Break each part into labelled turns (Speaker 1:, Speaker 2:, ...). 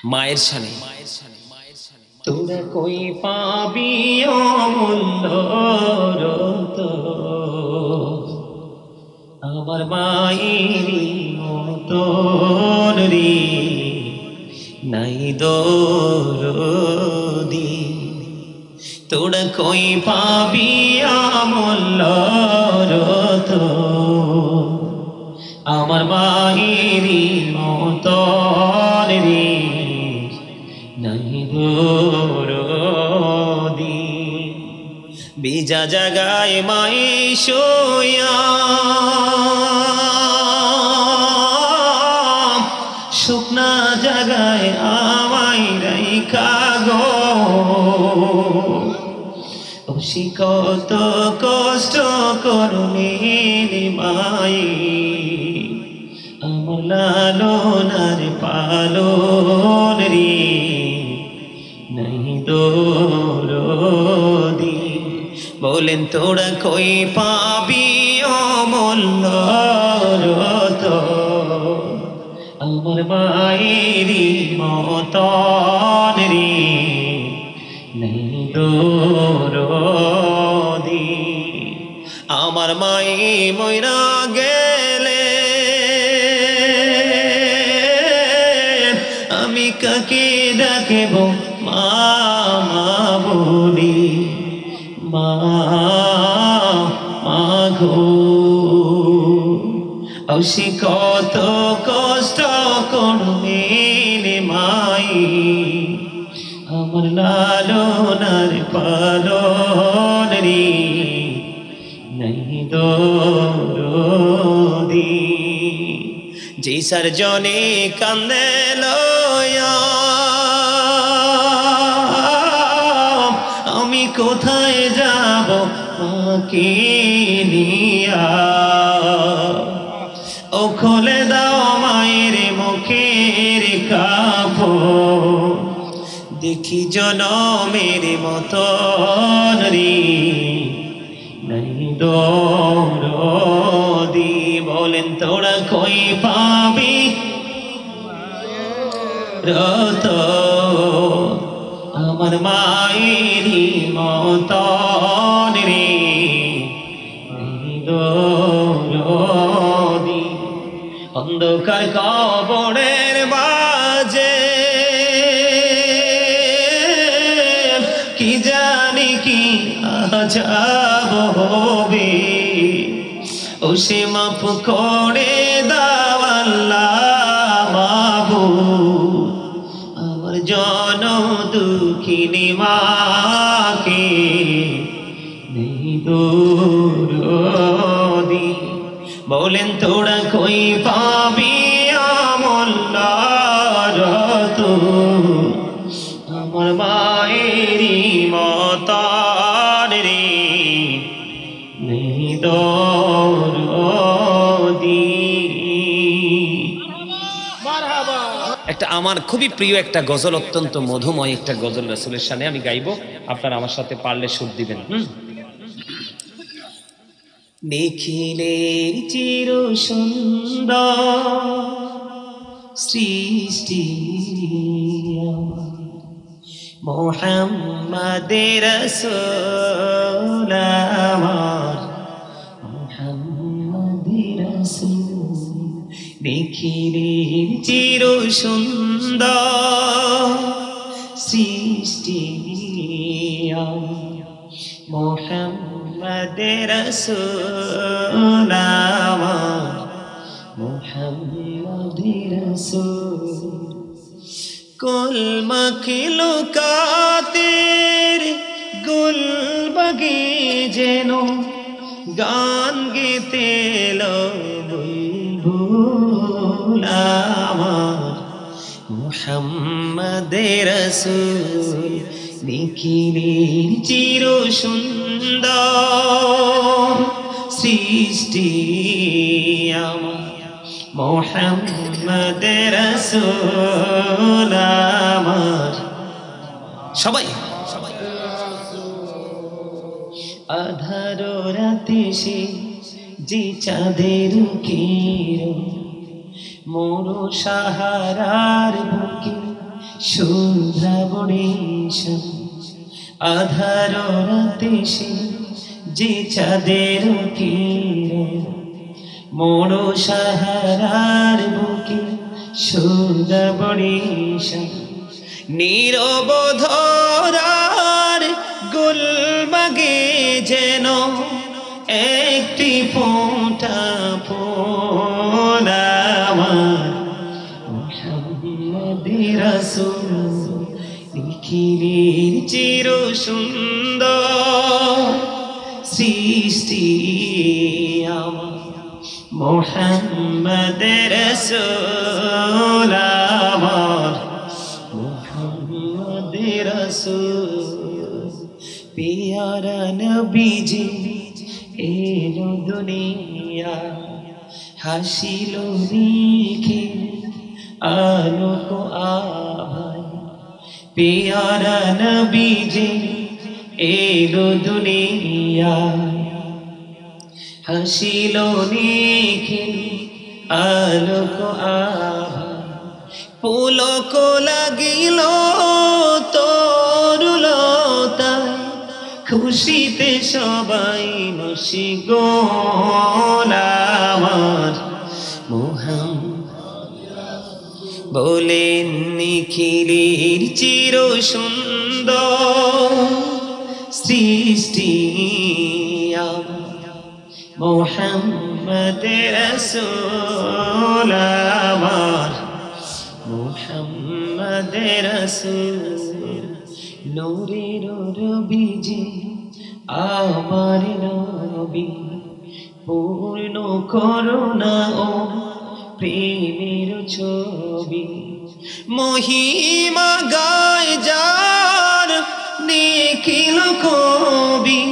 Speaker 1: মায়ের শানে তোরা কই পাবি অমূল্য রতন, আমার মায়েরই মতন রে নাই দরদি। তোরা কই পাবি অমূল্য রতন, আমার মায়েরই মতন রে নাই দরদি। বিজা জাগায় মায়ে শোয়া, শুকনা জাগায় আমায় রাইখা গো, ওসি কত কষ্ট করলেন মায়ে, আমার লালনার পালন রে নাই দরদি। বলেন তোরা কই পাবি অমূল্য রতন, আমার মায়েরই মতন রে নাই দরদি। আমার মায়ে মইরা গেলে আমি কাকে ডাকব মা বলি, মা গো। অসি কত কষ্ট করবেন মাই, আমার লালনার পালন রে নাই দরদি। যে সার জনে কান্দে লয়া, আমি কোথায় যাব মাকে নিয়া, ও খুলে দাও মায়ের মুখের কাপড়, দেখি জনমের মতন রে নাই দরদি। বলেন তোরা কই পাবি রতন, আমার মায়েরই মতন রে নাই দরদি। অন্ধকার কবরের মাঝে কি জানি কি আযাব হবে, ও সে মাফ করে দাও আল্লাহ মাবুদ, আমার জনম দুঃখিনী মাকে নেই দরদি। বলেন তোরা কই পাবি অমূল্য রতন, আমার মায়েরই মতন রে নেই দরদি। একটা আমার খুবই প্রিয় একটা গজল, অত্যন্ত মধুময় একটা গজল রাসূলের শানে আমি গাইবো, আপনারা আমার সাথে পারলে সুর দিবেন। নিখিলের চির সুন্দর সৃষ্টি মুহাম্মাদের রাসূল, আমার মুহাম্মাদের রাসূল। নিখিলের চির সুন্দর সৃষ্টি মুহাম্মাদের রাসূল, আমার মুহাম্মাদের রাসূল। কুল মখলুকাতের গুল বাগে যেন গান গেতে বুলবুল, আমার মুহাম্মাদের রাসূল। নিখিলের চির সুন্দর সৃষ্টি আমার মুহাম্মাদের রাসূল, আমার সবাই আধার রাতে সে যে চাঁদের কিরণ, মোর সাহারার বুকে সন্ধ্যাবনেশন আধার রাতে সে যে চাঁদের কিরণ মোর সাহারার বুকে সন্ধ্যাবনেশন নীরব ধরার গুলমাগে যেন একটি ফোঁটা ফুল আমার মুহাম্মদুর রাসূল নিখিলের চির সুন্দর সৃষ্টি আমার মুহাম্মদুর রাসূল আমার মুহাম্মদুর রাসূল প্যারা নবীজি এলো দুনিয়া হাসিল রেখে আলোক আভায় প্যারা নবীজি এলো দুনিয়া হাসিল রেখে আলোক আভায় পুলক লাগিল তরুলতায় খুশিতে সবাই খুশি গোলামার মুহাম্মদ বলেন নিখিলের চির সুন্দর সৃষ্টি মুহাম্মদুর রাসূল আমার মুহাম্মদুর রাসূল নূরের নবীজি আমার নবী পূর্ণ করুণা ও প্রেমের ছবি মহিমা গায় যার নিখিল কবি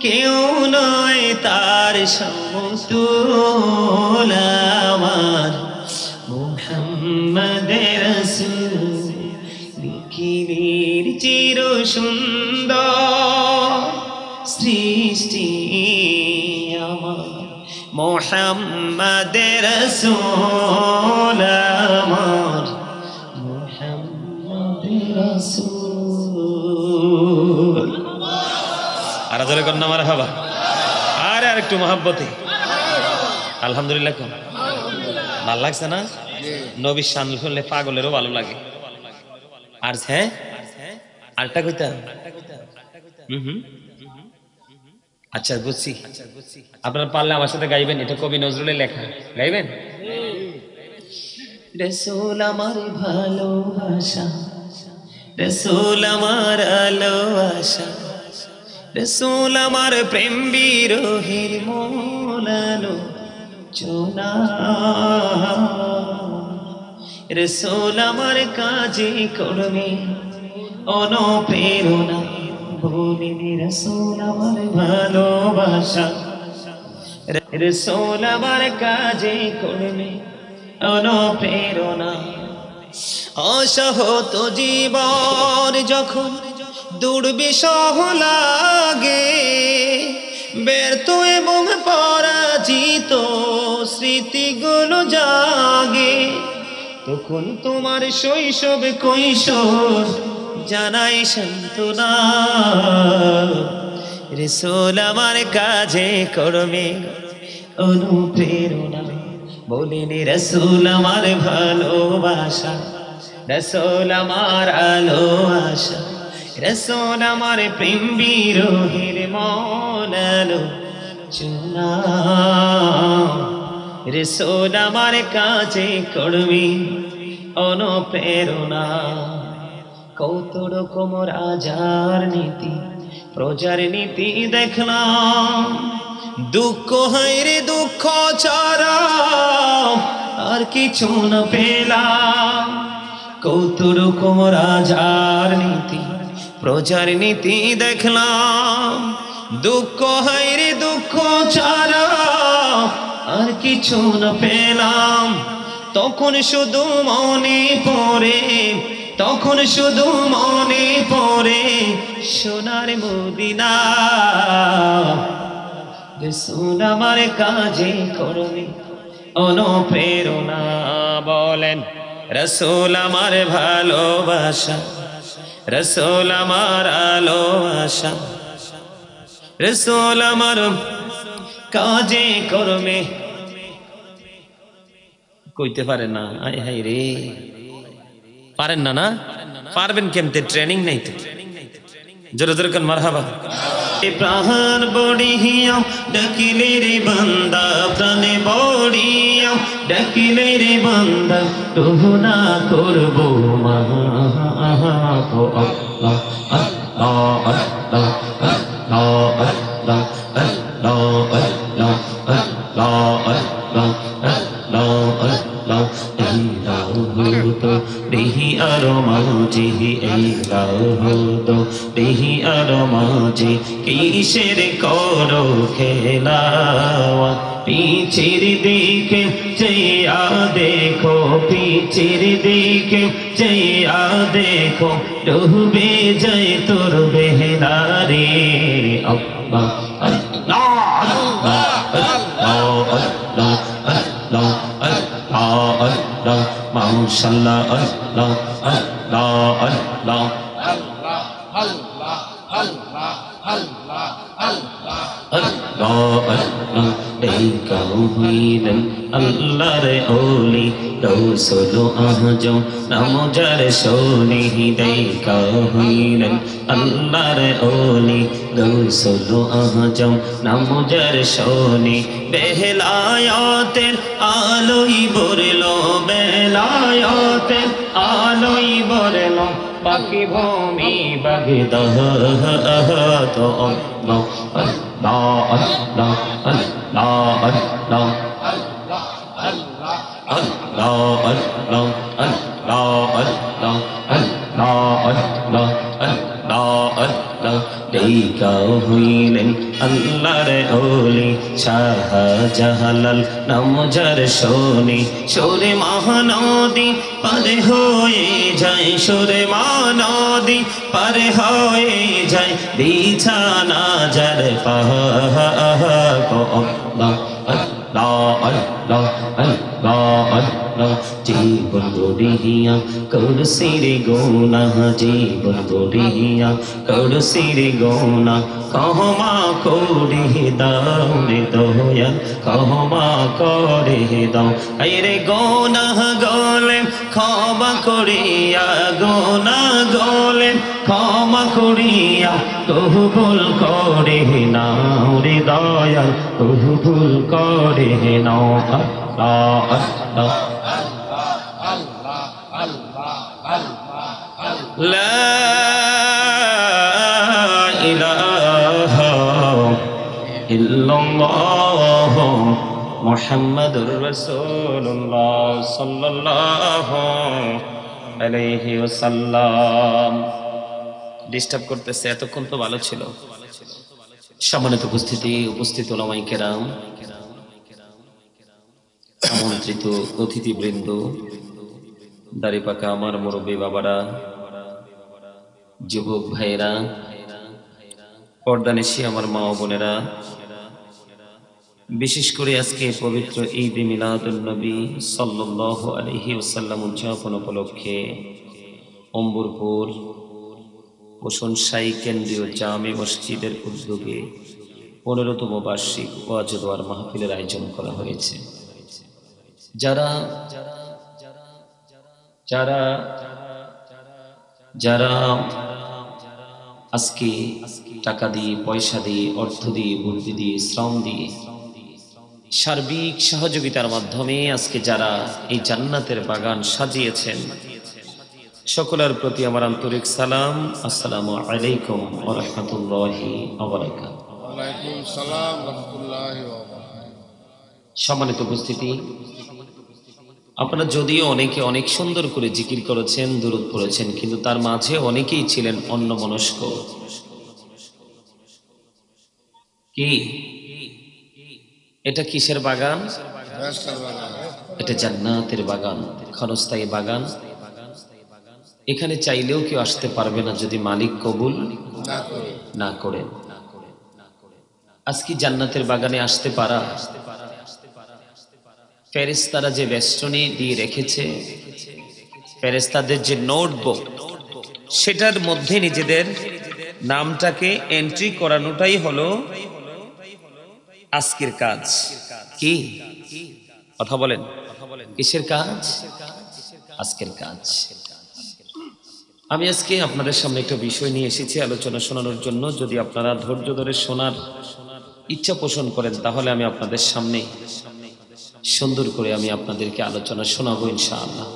Speaker 1: কেউ নয় তার সমতুল আমার মুহাম্মদুর রাসূল নিখিলের চির সুন্দর সৃষ্টি আমার মুহাম্মদুর রাসূল আমার মুহাম্মদুর রাসূল আর জোরে কন্যা মারহাবা আর একটু মহব্বতে আলহামদুলিল্লাহ কোন ভালো লাগছে না নবীর শান শুনলে পাগলেরও ভালো লাগে আর হ্যাঁ আরটা কইতাম আচ্ছা বুঝছি আপনারা পারলে আমার সাথে গাইবেন এটা কবি নজরুলের লেখা গাইবেন রাসূল আমার ভালোবাসা রাসূল আমার আলো আশা রাসূল আমার প্রেম বিরহের মোলালো চোনা রাসূল আমার কাজে কর্মে অনুপ্রেরণা বলেন রাসূল আমার ভালোবাসা রাসূল আমার কাজে কর্মে অনুপ্রেরণা অসহত জীবন যখন দুর্বিষহ লাগে ব্যর্থ এবং পরাজিত স্মৃতিগুলো জাগে তখন তোমার শৈশব কৈশোর জানাই সান্ত্বনা রাসূল আমার কাজে কর্মে অনুপ্রেরণা বলেন রাসূল আমার ভালোবাসা রাসূল আমার আলো আশা রাসূল আমার প্রেম বিরহের মনালো চুনা রাসূল আমার কাজে কর্মী অনুপ্রেরণা কত রকম রাজার নীতি প্রজার নীতি দেখলাম দুঃখ হয় রে দুঃখ ছাড়া আর কিছু না পেলাম কত রকম রাজার নীতি প্রজার নীতি দেখলাম দুঃখ হয় রে দুঃখ ছাড়া আর কিছু না পেলাম তখন শুধু মনে পড়ে তখন শুধু মনে পড়ে সোনার মদিনা রাসূল আমার কাজে কর্মে অনুপ্রেরণা বলেন রসুল আমার ভালোবাসা, রসুল আমার আলো আশা, রসুল আমার কাজে কর্মে। কইতে পারে না, আয় হায় রে, পারেন না? না পারবেন কেমতে? ট্রেনিং নাই তো। জোরে জোরে কোন মারহাবা। প্রাণ বড়িয়া ডাকিলে রে বান্দা, প্রাণে বড়িয়া ডাকিলে রে বান্দা, তবু না করব মা। আল্লাহ আল্লাহ আল্লাহ আল্লাহ আল্লাহ আল্লাহ আল্লাহ আল্লাহ। এই রাহুত দেহি আর মাঝে, এই রাহুত দেহি আর মাঝে, কিসের করো খেলা? পিছের দিকে চেয়া দেখো, পিছের দিকে চেয়া দেখো, ডুবে যায় তোর বেহলা রে। আল্লাহ আল্লাহ আল্লাহ আল্লাহ আল্লাহ আল্লাহ আল্লাহ মাশাআল্লাহ আল্লাহ আল্লাহ আল্লাহ আল্লাহ আল্লাহ আল্লাহ। এই কাউ হইলেন আল্লাহর ওলি, রসুল আজম নাম যার শোনে। দেখা হইলেন আল্লাহর ওলি, রসুল আজম নাম যার শোনে। বেলায়েতের আলোই বরলো, বেলায়েতের আলোই বরলো, বাকি ভূমি বাগদাদ। তো আল্লাহ আল্লাহ আল্লাহ আল্লাহ আল্লাহ আল্লাহ আল্লাহ আল্লাহ আল্লাহ আল্লাহ আল্লাহ। দেখা হইলেন আল্লাহর ওলি, শাহজালাল নাম যার শোনে। সুরে মহানদী পারে হয়ে যায়, সুরে মহানদী পারে হয়ে যায়, বিছানা যার পাহ। আল্লাহ আল্লাহ আল্লাহ আল্লাহ আল্লাহ। জীবন গড়িয়া করছি রে গোনা, জীবন গড়িয়া করছি রে গোনা, ক্ষমা করে দাও রে দয়াল, ক্ষমা করে দাও। এই রে গোনা গলে ক্ষমা করিয়া, গোনা গলে ক্ষমা করিয়া, কবুল করে নাও রে দয়াল, কবুল করে নাও। আল্লাহ আল্লাহ লা ইলাহা ইল্লাল্লাহ মুহাম্মাদুর রাসূলুল্লাহ সাল্লাল্লাহু আলাইহি ওয়াসাল্লাম। ডিস্টার্ব করতেছে, এতক্ষণ তো ভালো ছিল। সম্মানিত উপস্থিতি, উপস্থিত উলামায়ে কেরাম, আমন্ত্রিত অতিথিবৃন্দ, দাড়িপাকা আমার মুরব্বী বাবারা, যুবক ভাইরা, পর্দানিশী আমার মা ও বোনেরা, বিশেষ করে আজকে পবিত্র ঈদ মিলাদুন নবী সাল্লাল্লাহু আলাইহি ওয়াসাল্লাম উদযাপন উপলক্ষে অম্বরপুর প্রশংসাই কেন্দ্রীয় জামে মসজিদের উদ্যোগে 15তম বার্ষিক ওয়াজ ও দোয়ার মাহফিলের আয়োজন করা হয়েছে। যারা যারা যারা আজকে টাকা দিয়ে, পয়সা দিয়ে, অর্থ দিয়ে, বুদ্ধি দিয়ে, শ্রম দিয়ে, সার্বিক সহযোগিতার মাধ্যমে আজকে যারা এই জান্নাতের বাগান সাজিয়েছেন, সকলের প্রতি আমার আন্তরিক সালাম। আসসালামু আলাইকুম ওয়া রাহমাতুল্লাহি ওয়া বারাকাতুহু। ওয়ালাইকুম সালাম ওয়া রাহমাতুল্লাহি ওয়া বারাকাতুহু। সম্মানিত উপস্থিতি, আপনারা যদিও অনেকে অনেক সুন্দর করে জিকির করেছেন, দুরূদ পড়েছেন, কিন্তু তার মাঝে অনেকেই ছিলেন অন্যমনস্ক। কি এটা? কিসের বাগান? এটা জান্নাতের বাগান, ক্ষণস্থায়ী বাগান। এখানে চাইলেও কেউ আসতে পারবে না যদি মালিক কবুল না করেন। আজকে জান্নাতের বাগানে আসতে পারা ফেরেশতারা যে বেষ্টনী দিয়ে রেখেছে, ফেরেশতাদের যে নোটবুক সেটার মধ্যে নিজেদের নামটাকে এন্ট্রি করানোটাই হলো আজকের কাজ। কি কথা বলেন, কিসের কাজ? আজকের কাজ। আমি আজকে আপনাদের সামনে একটা বিষয় নিয়ে এসেছি আলোচনা শোনানোর জন্য। যদি আপনারা ধৈর্য ধরে শোনার ইচ্ছা পোষণ করেন তাহলে আমি আপনাদের সামনে সুন্দর করে আমি আপনাদেরকে আলোচনা শোনাবো ইনশাআল্লাহ।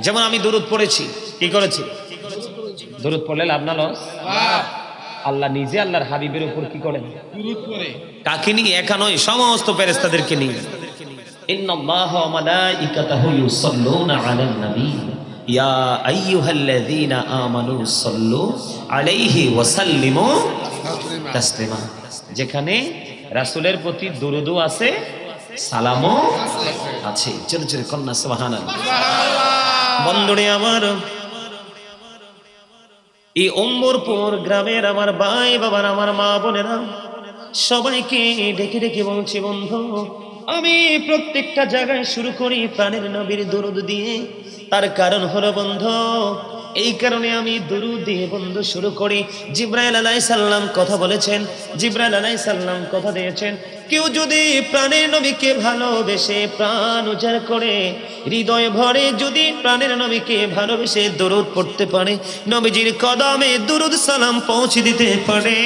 Speaker 1: যেমন আমি দুরূদ পড়েছি, কি করেছি? দুরূদ পড়লে লাভ না লস? আল্লাহ নিজে আল্লাহর হাবিবের উপর কি করেন? কাকে নিয়ে? একা নয়, সমস্ত ফেরেশতাদেরকে নিয়ে। ইন্নাল্লাহা ওয়া মালাইকাতাহু ইউসাল্লুনা আলান নবী ইয়া আইয়ুহাল্লাযীনা আমানু সাল্লু আলাইহি ওয়া সাল্লিমু তাসলিমা। যেখানে রাসূলের প্রতি দুরূদও আছে, সালামও আছে। জোরে জোরে কন্যা সুবহানাল্লাহ। বন্ধুরে আমার, এই অম্বরপুর গ্রামের আমার ভাই বাবার, আমার মা বোনেরা সবাইকে ডেকে ডেকে বলছি, বন্ধু আমি প্রত্যেকটা জায়গায় শুরু করি প্রাণের নবীর দুরূদ দিয়ে। তার কারণ হলো বন্ধু, এই কারণে আমি দুরূদ দিয়ে বন্ধু শুরু করি। জিবরাইল আলাইহিস সালাম কথা বলেছেন, জিবরাইল আলাইহিস সালাম কথা দিয়েছেন, কেউ যদি প্রাণের নবীকে ভালোবেসে প্রাণ উজাড় করে হৃদয় ভরে যদি প্রাণের নবীকে ভালোবেসে দুরূদ পড়তে পারে, নবীজির কদমে দুরূদ সালাম পৌঁছে দিতে পারে,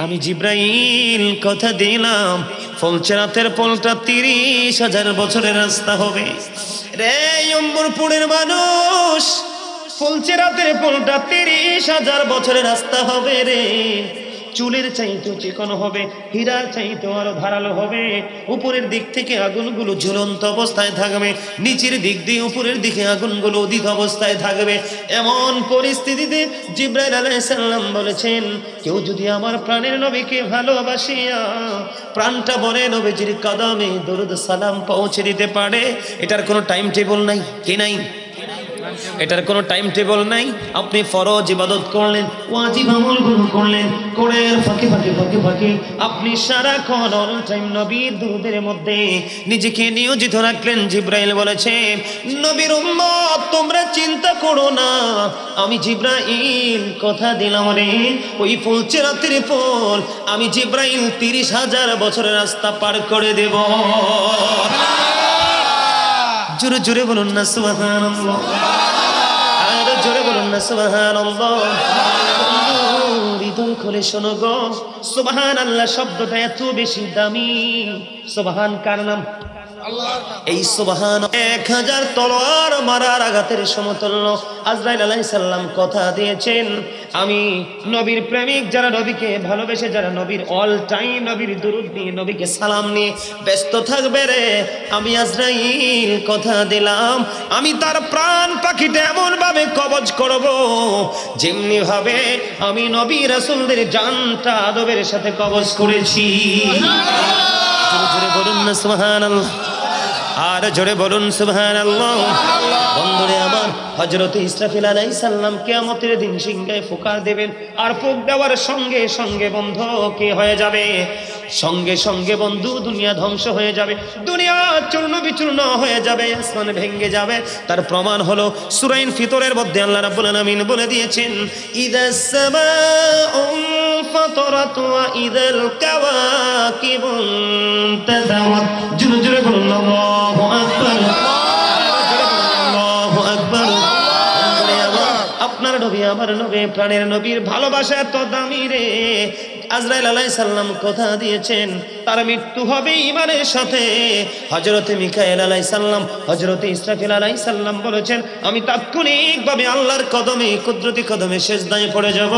Speaker 1: আমি জিবরাইল কথা দিলাম ফলচেরাতের পলটা 30,000 বছরের রাস্তা হবে। রে অম্বরপুরের মানুষ, ফলচেরাতের পলটা 30,000 বছরের রাস্তা হবে রে। চুলের চাইতে চিকন হবে, হীরার চাইতে আরো ধারালো হবে। উপরের দিক থেকে আগুনগুলো ঝুলন্ত অবস্থায় থাকবে, নিচের দিক দিয়ে উপরের দিকে আগুনগুলো উদিত অবস্থায় থাকবে। এমন পরিস্থিতিতে জিবরাইল আলাইহিস সালাম বলেছেন, কেউ যদি আমার প্রাণের নবীকে ভালোবাসিয়া প্রাণটা ভরে নবীজির কদমে দরুদ সালাম পৌঁছে দিতে পারে, এটার কোনো টাইম টেবল নাই। কি নাই? এটার কোনো টাইম টেবল নাই। আপনি ফরজ ইবাদত করলেন, ওয়াজিব আমলগুলো করলেন, করে ফাঁকে ফাঁকে ফাঁকে ফাঁকে আপনি সারাক্ষণ অল টাইম নবীর দুরূদের মধ্যে নিজেকে নিয়োজিত রাখলেন। জিবরাইল বলেছে, নবীর উম্মত তোমরা চিন্তা করো না, আমি জিবরাইল কথা দিলাম রে, ওই ফুলচেরাতের পর আমি জিবরাইল 30,000 বছরের রাস্তা পার করে দেব। জোরে জোরে বলুন না সুবহানাল্লাহ, আর জোরে বলুন না সুবহানাল্লাহ। হৃদয় খুলে শোনো গো, সুবহানাল্লাহ শব্দটা এত বেশি দামি। সুবহান কার নাম? এই সুবহান 1000 তলোয়ার মারার আঘাতের সমতুল্য। আজরাইল আলাইহিস সালাম কথা দিয়েছেন, আমি নবীর প্রেমিক যারা নবীকে ভালোবেসে, যারা নবীর অল টাইম নবীর দুরূদ নিয়ে নবীকে সালাম নিয়ে ব্যস্ত থাকবে রে, আমি আজরাইল কথা দিলাম আমি তার প্রাণ পাখিটা এমন ভাবে কবজ করব যেমনি ভাবে আমি নবী রাসূলদের জানটা আদবের সাথে কবজ করেছি। জোরে জোরে বলুন না সুবহানাল্লাহ, আর জোরে বলুন সুবহানাল্লাহ। বন্ধুরে আমার, হযরত ইসরাফিল আলাইহিস সালাম কিয়ামতের দিন সিংহায় ফুঁকা দেবেন, আর ফুঁক দেওয়ার সঙ্গে সঙ্গে বন্ধু কি হয়ে যাবে? সঙ্গে সঙ্গে বন্ধু দুনিয়া ধ্বংস হয়ে যাবে, দুনিয়া চূর্ণ বিচূর্ণ হয়ে যাবে, আসমান ভেঙে যাবে। তার প্রমাণ হলো সূরা ফিতরের মধ্যে আল্লাহ রাব্বুল আলামিন বলে দিয়েছেন, ইদাস সামাউ ফাতারাত ওয়া ইদাল কাওয়াকিবু তাযাওয়াত। জোরে জোরে বলুন আল্লাহু আকবার, আল্লাহু আকবার। আপনার নবী আমার নবী, প্রাণের নবীর ভালোবাসা এত দামি রে। আজরাইল আলাইহিস সালাম কথা দিয়েছেন তার মৃত্যু হবে ঈমানের সাথে। হযরত মিকাইল আলাইহিস সালাম, হযরত ইসরাফিল আলাইহিস সালাম বলেছেন, আমি তাৎক্ষণিকভাবে আল্লাহর কদমে, কুদরতি কদমে সিজদায় পড়ে যাব।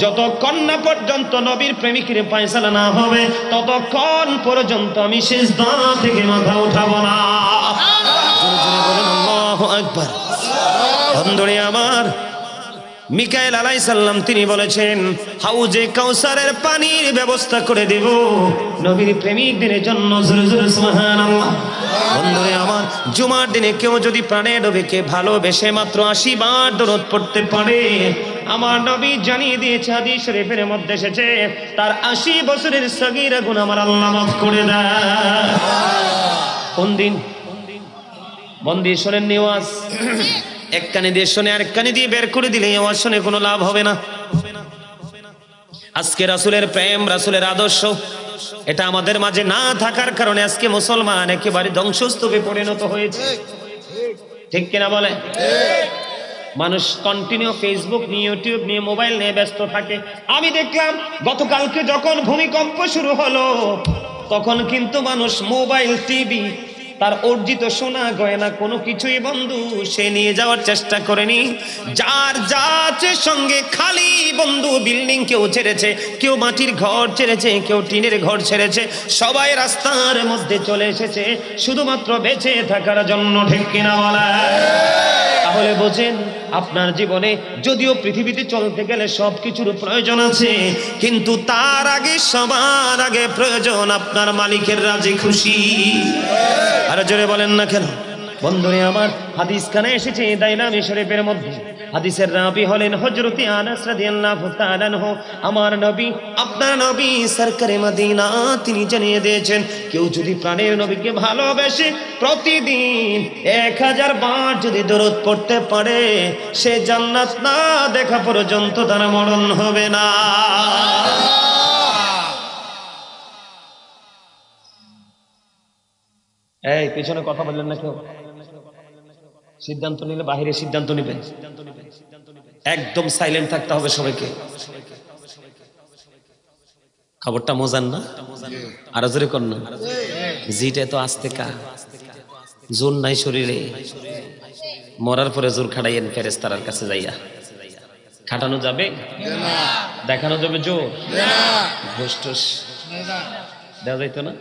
Speaker 1: যতক্ষণ না পর্যন্ত নবীর প্রেমিকের ফয়সালা না হবে ততক্ষণ পর্যন্ত আমি সিজদা থেকে মাথা উঠাবো না। জোরে জোরে বলুন আল্লাহু আকবার। বন্ধুরে আমার, মিকাইল আলাইহিস সালাম তিনি বলেছেন, হাউজে কাউসারের পানির ব্যবস্থা করে দেব নবীর প্রেমিকদের জন্য। জোরে জোরে সুবহানাল্লাহ। বন্ধুরে আমার, জুমার দিনে কেউ যদি প্রাণের নবীকে ভালোবেসে মাত্র 80 বার দরুদ পড়তে পারে, আমার নবী জানিয়ে দিয়েছে, হাদিস শরীফের মধ্যে এসেছে, তার 80 বছরের সগীরা গুনাহ আমার আল্লাহ মাফ করে দেয়। কোন দিন? মন দিয়ে শোনেন নিওয়াজ, এক কানে দিয়ে শোনে আর এক কানে দিয়ে বের করে দিলে আওয়াজ শুনে কোনো লাভ হবে না। আজকে রাসূলের প্রেম, রাসূলের আদর্শ এটা আমাদের মাঝে না থাকার কারণে আজকে মুসলমান একেবারে ধ্বংসস্তূপে পরিণত হয়েছে। ঠিক কিনা বলে? মানুষ কন্টিনিউ ফেসবুক নিয়ে, ইউটিউব নিয়ে, মোবাইল নিয়ে ব্যস্ত থাকে। আমি দেখলাম গতকালকে যখন ভূমিকম্প শুরু হলো তখন কিন্তু মানুষ মোবাইল, টিভি, তার অর্জিত সোনা গয়না কোনো কিছুই বন্ধু সে নিয়ে যাওয়ার চেষ্টা করেনি। যার যাচ্ছে সঙ্গে খালি বন্ধু বিল্ডিং কেউ ছেড়েছে, কেউ মাটির ঘর ছেড়েছে, কেউ টিনের ঘর ছেড়েছে, সবাই রাস্তার মধ্যে চলে এসেছে শুধুমাত্র বেঁচে থাকার জন্য। ঠিক কিনা বলা? তাহলে বোঝেন আপনার জীবনে যদিও পৃথিবীতে চলতে গেলে সবকিছুর প্রয়োজন আছে, কিন্তু তার আগে সবার আগে প্রয়োজন আপনার মালিকের রাজি খুশি। আর জোরে বলেন না কেন? বন্ধুরে আমার, হাদিস খানে এসেছে দাইলামি শরীফের মধ্যে, হাদিসের রাবি হলেন হযরতে আনাস রাদিয়াল্লাহু তাআলা আনহু। আমার নবী, আপনার নবী সরকারে মদিনা, তিনি জানিয়ে দিয়েছেন কেউ যদি প্রাণের নবীকে ভালোবেসে প্রতিদিন 1000 বার যদি দরুদ পড়তে পারে সে জান্নাত না দেখা পর্যন্ত তার মরণ হবে না। এই পিছনে কথা বললেন না কেউ? সিদ্ধান্ত নিলে বাহিরে সিদ্ধান্ত নিবেন, একদম সাইলেন্ট থাকতে হবে সবাইকে। খবরটা মজার না? আরো জোরে কর না। জিটা তো আস্তে কা, জোর নাই শরীরে, মরার পরে জোর খাটাইয়েন ফেরেশতার কাছে যাইয়া। খাটানো যাবে? দেখানো যাবে জোর? ঘুষ টুস দেওয়া যাইতো না?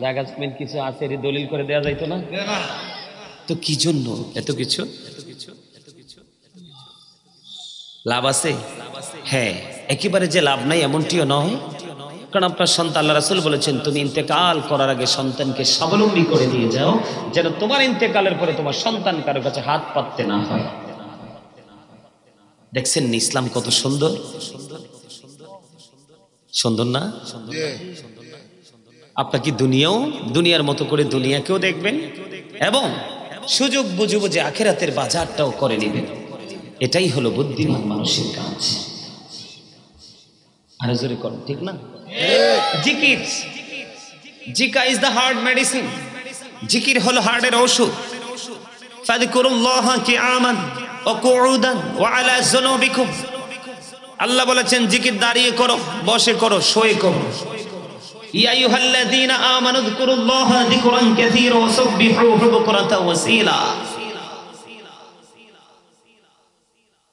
Speaker 1: জায়গা জমিন কিছু আছে দলিল করে দেওয়া যাইতো না? তো কি জন্য এত কিছু? লাভ আছে? হ্যাঁ, একেবারে যে লাভ নাই এমনটিও নয়। কারণ আপনার সন্তান, আল্লাহ রাসূল বলেছেন তুমি ইন্তেকাল করার আগে সন্তানকে স্বাবলম্বী করে দিয়ে যাও, যেন তোমার ইন্তেকালের পরে তোমার সন্তান কারো কাছে হাত পাততে না হয়। দেখছেন ইসলাম কত সুন্দর, সুন্দর না? আপনার কি দুনিয়ার মতো করে দুনিয়াকেও দেখবেন এবং সুযোগ বুঝে বুঝে আখিরাতের বাজারটাও করে নেবেন। এটাই হলো বুদ্ধিমান মানুষের কাজ। আর জোরে করেন, ঠিক না? জিকির, Zika is the heart medicine. জিকির হলো হার্টের ঔষধ। ফাযকুরুল্লাহা কিয়ামান ওয়া কুউদান ওয়া আলা যুনুবিকুম। আল্লাহ বলেছেন জিকির দাঁড়িয়ে করো, বসে করো, শুয়ে করো। ইয়া আইয়ুহাল্লাযীনা আমানু যকুরুল্লাহা যিকরান কাসীরা ওয়া সাব্বিহুহু বুকরাতাও ওয়া আসীলা।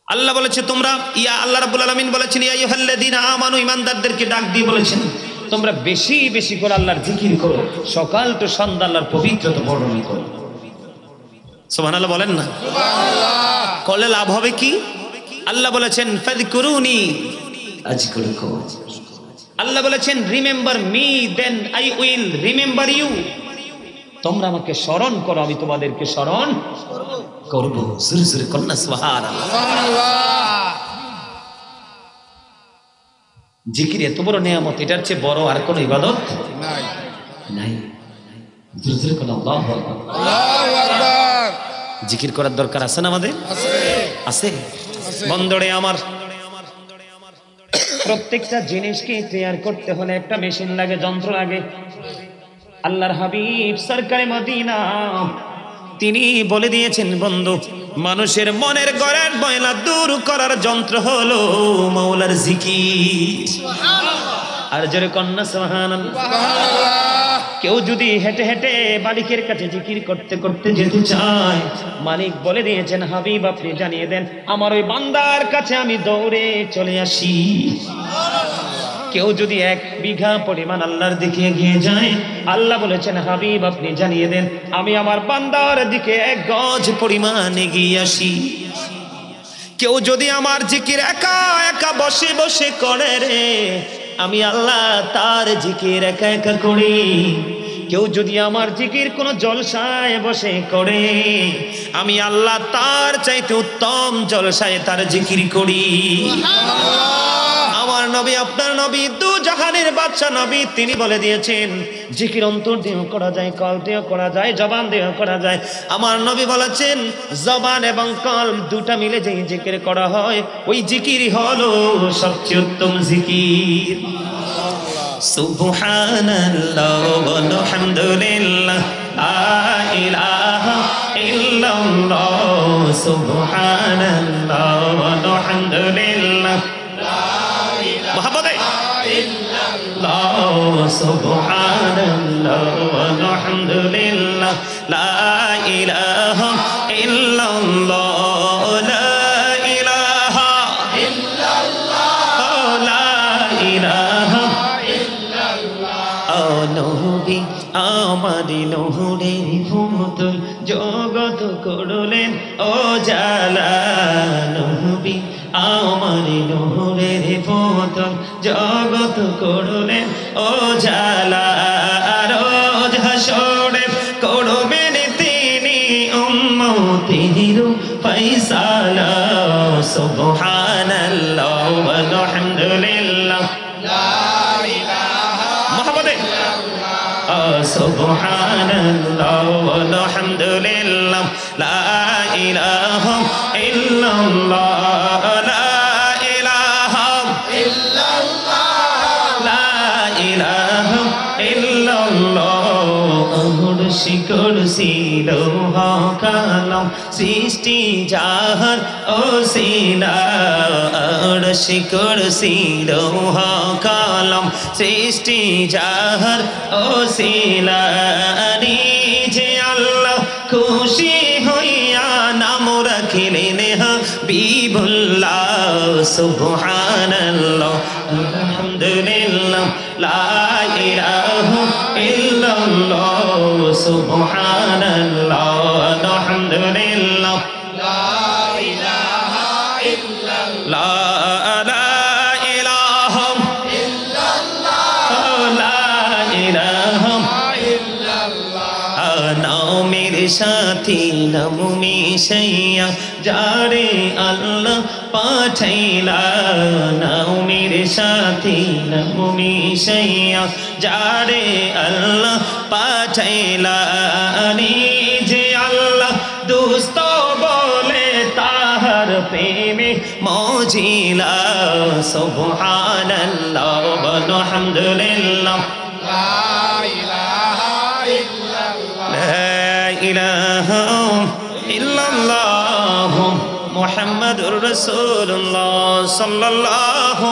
Speaker 1: আল্লাহ বলেছে তোমরা, আল্লাহ রাব্বুল আলামিন বলেছেন ইয়া আইয়ুহাল্লাযীনা আমানু, ঈমানদারদেরকে ডাক দিয়ে বলেছেন তোমরা বেশি বেশি করে আল্লাহর জিকির করো, সকাল তো সন্ধ্যা আল্লাহর পবিত্রতা বর্ণনা করো। সুবহানাল্লাহ বলেন না? সুবহানাল্লাহ। করলে লাভ হবে কি? আল্লাহ বলেছেন ফাযকুরুনি আযকুরুকুম। আল্লাহ বলেছেন remember me then I will remember you. তোমরা আমাকে স্মরণ করো, আমি তোমাদেরকে স্মরণ করব। জোরে জোরে করুন না সুবহানাল্লাহ। জিকির এত বড় নিয়ামত, এটার চেয়ে বড় আর কোন ইবাদত নাই। জোরে জোরে করুন আল্লাহু আকবার। আল্লাহু আকবার। জিকির করার দরকার আছে না আমাদের? আছে। বন্ধুরে আমার, প্রত্যেকটা জিনিসকে তৈরি করতে হলে একটা মেশিন লাগে, যন্ত্র লাগে। আল্লাহর হাবিব সরকারে মদিনা তিনি বলে দিয়েছেন বন্ধু, মানুষের মনের গড়ের ময়লা দূর করার যন্ত্র হলো মাওলার জিকির। আর জোরে কন্যা সুবহানাল্লাহ। কেউ যদি হেঁটে হেঁটে মালিকের কাছে জিকির করতে করতে যেতে চায়, মালিক বলে দিয়েছেন হাবিব আপনি জানিয়ে দেন আমার ওই বান্দার কাছে আমি দৌড়ে চলে আসি। কেউ যদি 1 বিঘা পরিমাণ আল্লাহর দিকে এগিয়ে যায়, আল্লাহ বলেছেন হাবিব আপনি জানিয়ে দেন আমি আমার বান্দার দিকে 1 গজ পরিমাণ এগিয়ে আসি। কেউ যদি আমার জিকির একা একা বসে বসে করে রে, আমি আল্লাহ তার জিকির একা একা করি। কেউ যদি আমার জিকির কোন জলসায় বসে করে, আমি আল্লাহ তার চাইতে উত্তম জলসায় তার জিকির করি। আমার আমার নবী আপনার নবী দু জাহানের বাদশা নবী, তিনি বলে দিয়েছেন জিকির অন্তর দিয়েও করা যায়, কল দিয়েও করা যায়, জবান দিয়েও করা যায়। আমার নবী বলেছেন জবান এবং কলব দুটা মিলে যেই জিকির করা হয় ওই জিকিরই হলো সবচেয়ে উত্তম জিকির। সুবহানাল্লাহ ওয়ালহামদুলিল্লাহ লা ইলাহা ইল্লাল্লাহ সুবহানাল্লাহ ওয়ালহামদুলিল্লাহ মোহাম্মদ সুবহানাল্লাহ ওয়ালহামদুলিল্লাহ লা ইলাহা ইল্লাল্লাহ লা ইলাহা ইল্লাল্লাহ লা ইলাহা ইল্লাল্লাহ। নবী আমারি নহরের পুতুল জগৎ করলেন ও জালা, নবী আমারি নহরের পুতুল জগৎ করলেন ও জালা। রোজ হাসরে করবেন তিনি উম্মতির ফয়সালা। সুবহানাল্লাহ ওয়ালহামদুলিল্লাহ লা ইলাহা ইল্লাল্লাহ সুবহানাল্লাহ ওয়ালহামদুলিল্লাহ লা ইলাহা ইল্লাল্লাহ লা ইলাহা ইল্লাল্লাহ লা ইলাহা ইল্লাল্লাহ। আরশি কুরসি লৌহ কলম সৃষ্টি যাহার ওসিলা। আরশি কুরসি লৌহ কলম সৃষ্টি যাহার ওসিলা। নিজে আল্লাহ খুশি হইয়া নাম রাখিলেন হাবিবুল্লাহ। সুবহানাল্লাহ আলহামদুলিল্লাহ লা ইলাহা ইল্লাল্লাহ সুবহানাল্লাহ আলহামদুলিল্লাহ লা ইলাহা ইল্লাল্লাহ লা ইলাহা ইল্লাল্লাহ লা ইলাহা ইল্লাল্লাহ। নামের সাথী নাম মিশাইয়া যারে আল্লাহ পাঠাইলা। নামের সাথী নাম মিশাইয়া যারে আল্লাহ পাঠাইলা। নিজে আল্লাহ দুস্ত বলে তাহার প্রেমে মজিলা। সুবহানাল্লাহ ওয়ালহামদুলিল্লাহ লা ইলাহা ইল্লাল্লাহ লা ইলাহা ইল্লাল্লাহ মুহাম্মাদুর রাসূলুল্লাহ সাল্লাল্লাহু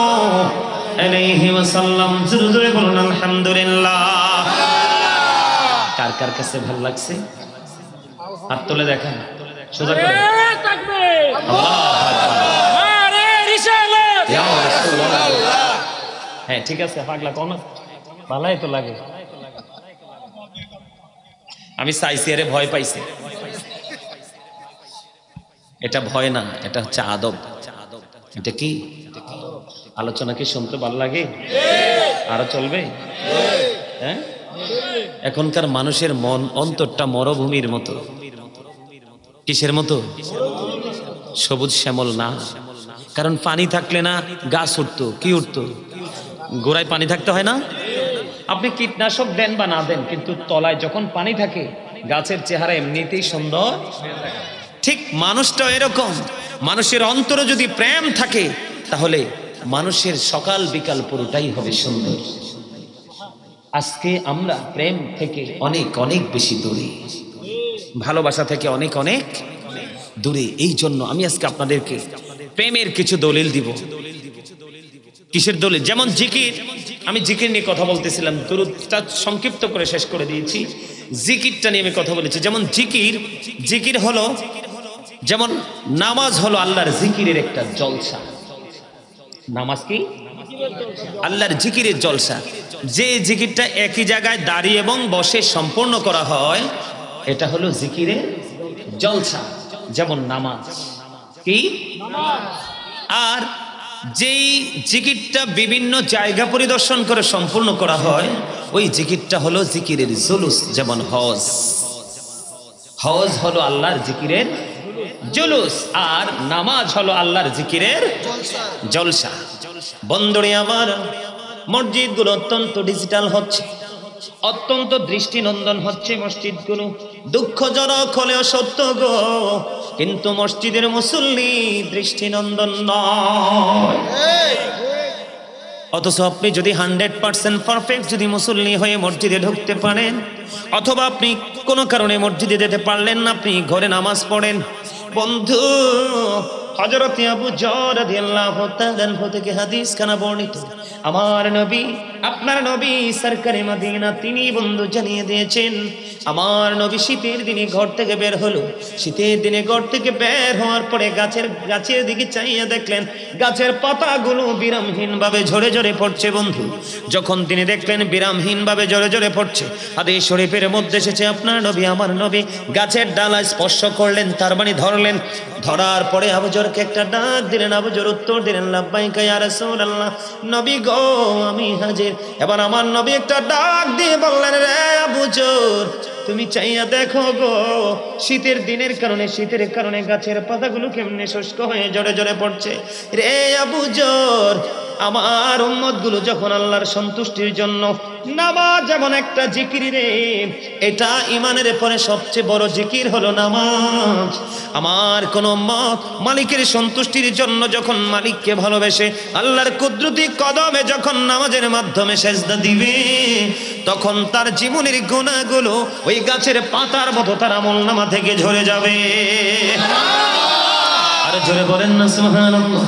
Speaker 1: আলাইহি ওয়াসাল্লাম। জোরে জোরে বলুন আলহামদুলিল্লাহ। কার কার কাছে ভালো লাগছে হাত তুলে দেখান, সোজা করে তাকবীর আল্লাহু আকবার নারে রিসালাত ইয়া রাসূলুল্লাহ। হ্যাঁ ঠিক আছে, পাগলা কোন ভালোই তো লাগে। আমি চাইছি আরে ভয় পাইছি। এটা ভয় না, এটা হচ্ছে আদব। এটা কি আলোচনা কি শুনতে ভালো লাগে? আরো চলবে? হ্যাঁ, এখনকার মানুষের মন অন্তরটা মরুভূমির মতো। কিসের মতো? সবুজ শ্যামল না। কারণ পানি থাকলে না গাছ উঠতো। কি উঠতো? গোড়ায় পানি থাকতে হয় না? আপনি কীটনাশক দেন বা না দেন, কিন্তু তলায় যখন পানি থাকে গাছের চেহারা এমনিতেই সুন্দর। ঠিক মানুষটাও এরকম। মানুষের অন্তরে যদি প্রেম থাকে তাহলে মানুষের সকাল বিকাল পুরোটাই হবে সুন্দর। আজকে আমরা প্রেম থেকে অনেক অনেক বেশি দূরে, ভালোবাসা থেকে অনেক অনেক দূরে। এই জন্য আমি আজকে আপনাদেরকে প্রেমের কিছু দলিল দিব। কিসের দলিল? যেমন জিকির। আমি জিকির নিয়ে কথা বলতেছিলাম, দুরূদটা সংক্ষিপ্ত করে শেষ করে দিয়েছি। জিকিরটা নিয়ে আমি কথা বলেছি। যেমন জিকির হলো, যেমন নামাজ হলো আল্লাহর জিকিরের একটা জলসা। নামাজ কি? আল্লাহর জিকিরের জলসা। যে জিকিরটা একই জায়গায় দাঁড়িয়ে এবং বসে সম্পূর্ণ করা হয়, এটা হলো জিকিরের জলসা। যেমন নামাজ কি? আর যেই জিকিরটা বিভিন্ন জায়গা পরিদর্শন করে সম্পূর্ণ করা হয়, ওই জিকিরটা হলো জিকিরের জুলুস। যেমন হজ হলো আল্লাহর জিকিরের জুলুস, আর নামাজ হলো আল্লাহর জিকিরের জলসা। বন্ধুরে আমার, মসজিদগুলো অত্যন্ত ডিজিটাল হচ্ছে, অত্যন্ত দৃষ্টিনন্দন হচ্ছে মসজিদগুলো। দুঃখজনক হলেও সত্য গো, কিন্তু মসজিদের মুসল্লি দৃষ্টিনন্দন নয়। অথচ আপনি যদি 100% পারফেক্ট যদি মুসল্লি হয়ে মসজিদে ঢুকতে পারেন, অথবা আপনি কোনো কারণে মসজিদে যেতে পারলেন না, আপনি ঘরে নামাজ পড়েন, বন্ধু হযরত আবু যর রাদিয়াল্লাহু তাআলা আনহু থেকে হাদিস খানা বর্ণিত, আমার নবী, আপনার নবী সরকারে মদিনা, তিনি বন্ধু জানিয়ে দিয়েছেন, আমার নবী শীতের দিনে ঘর থেকে বের হলো। শীতের দিনে ঘর থেকে বের হওয়ার পরে গাছের দিকে চাইয়া দেখলেন গাছের পাতাগুলো বিরামহীন ভাবে ঝরে ঝরে পড়ছে। বন্ধু যখন তিনি দেখলেন বিরামহীন ভাবে ঝরে ঝরে পড়ছে, হাদিস শরীফের মধ্যে এসেছে আপনার নবী, আমার নবী গাছের ডালা স্পর্শ করলেন, তার মানে ধরলেন। ধরার পরে আবু যরকে একটা ডাক দিলেন। আবু যর উত্তর দিলেন, লাব্বাইকা ইয়া রাসূলুল্লাহ, নবী গো আমি হাজির। এবার আমার নবী একটা ডাক দিয়ে বললেন, রে আবু যর, তুমি চাইয়া দেখো গো, শীতের দিনের কারণে, শীতের কারণে গাছের পাতাগুলো কেমনে শুষ্ক হয়ে ঝরে ঝরে পড়ছে। রে আবু যর, আমার উম্মতগুলো যখন আল্লাহর সন্তুষ্টির জন্য নামাজ যেমন একটা জিকির রে, এটা ইমানের পরে সবচেয়ে বড় জিকির হলো নামাজ। আমার কোন উম্মত মালিকের সন্তুষ্টির জন্য যখন মালিককে ভালোবেসে আল্লাহর কুদরতি কদমে যখন নামাজের মাধ্যমে সেজদা দিবে, তখন তার জীবনের গুনাহগুলো ওই গাছের পাতার মতো তার আমলনামা থেকে ঝরে যাবে। আর জোরে বলেন না সুবহানাল্লাহ।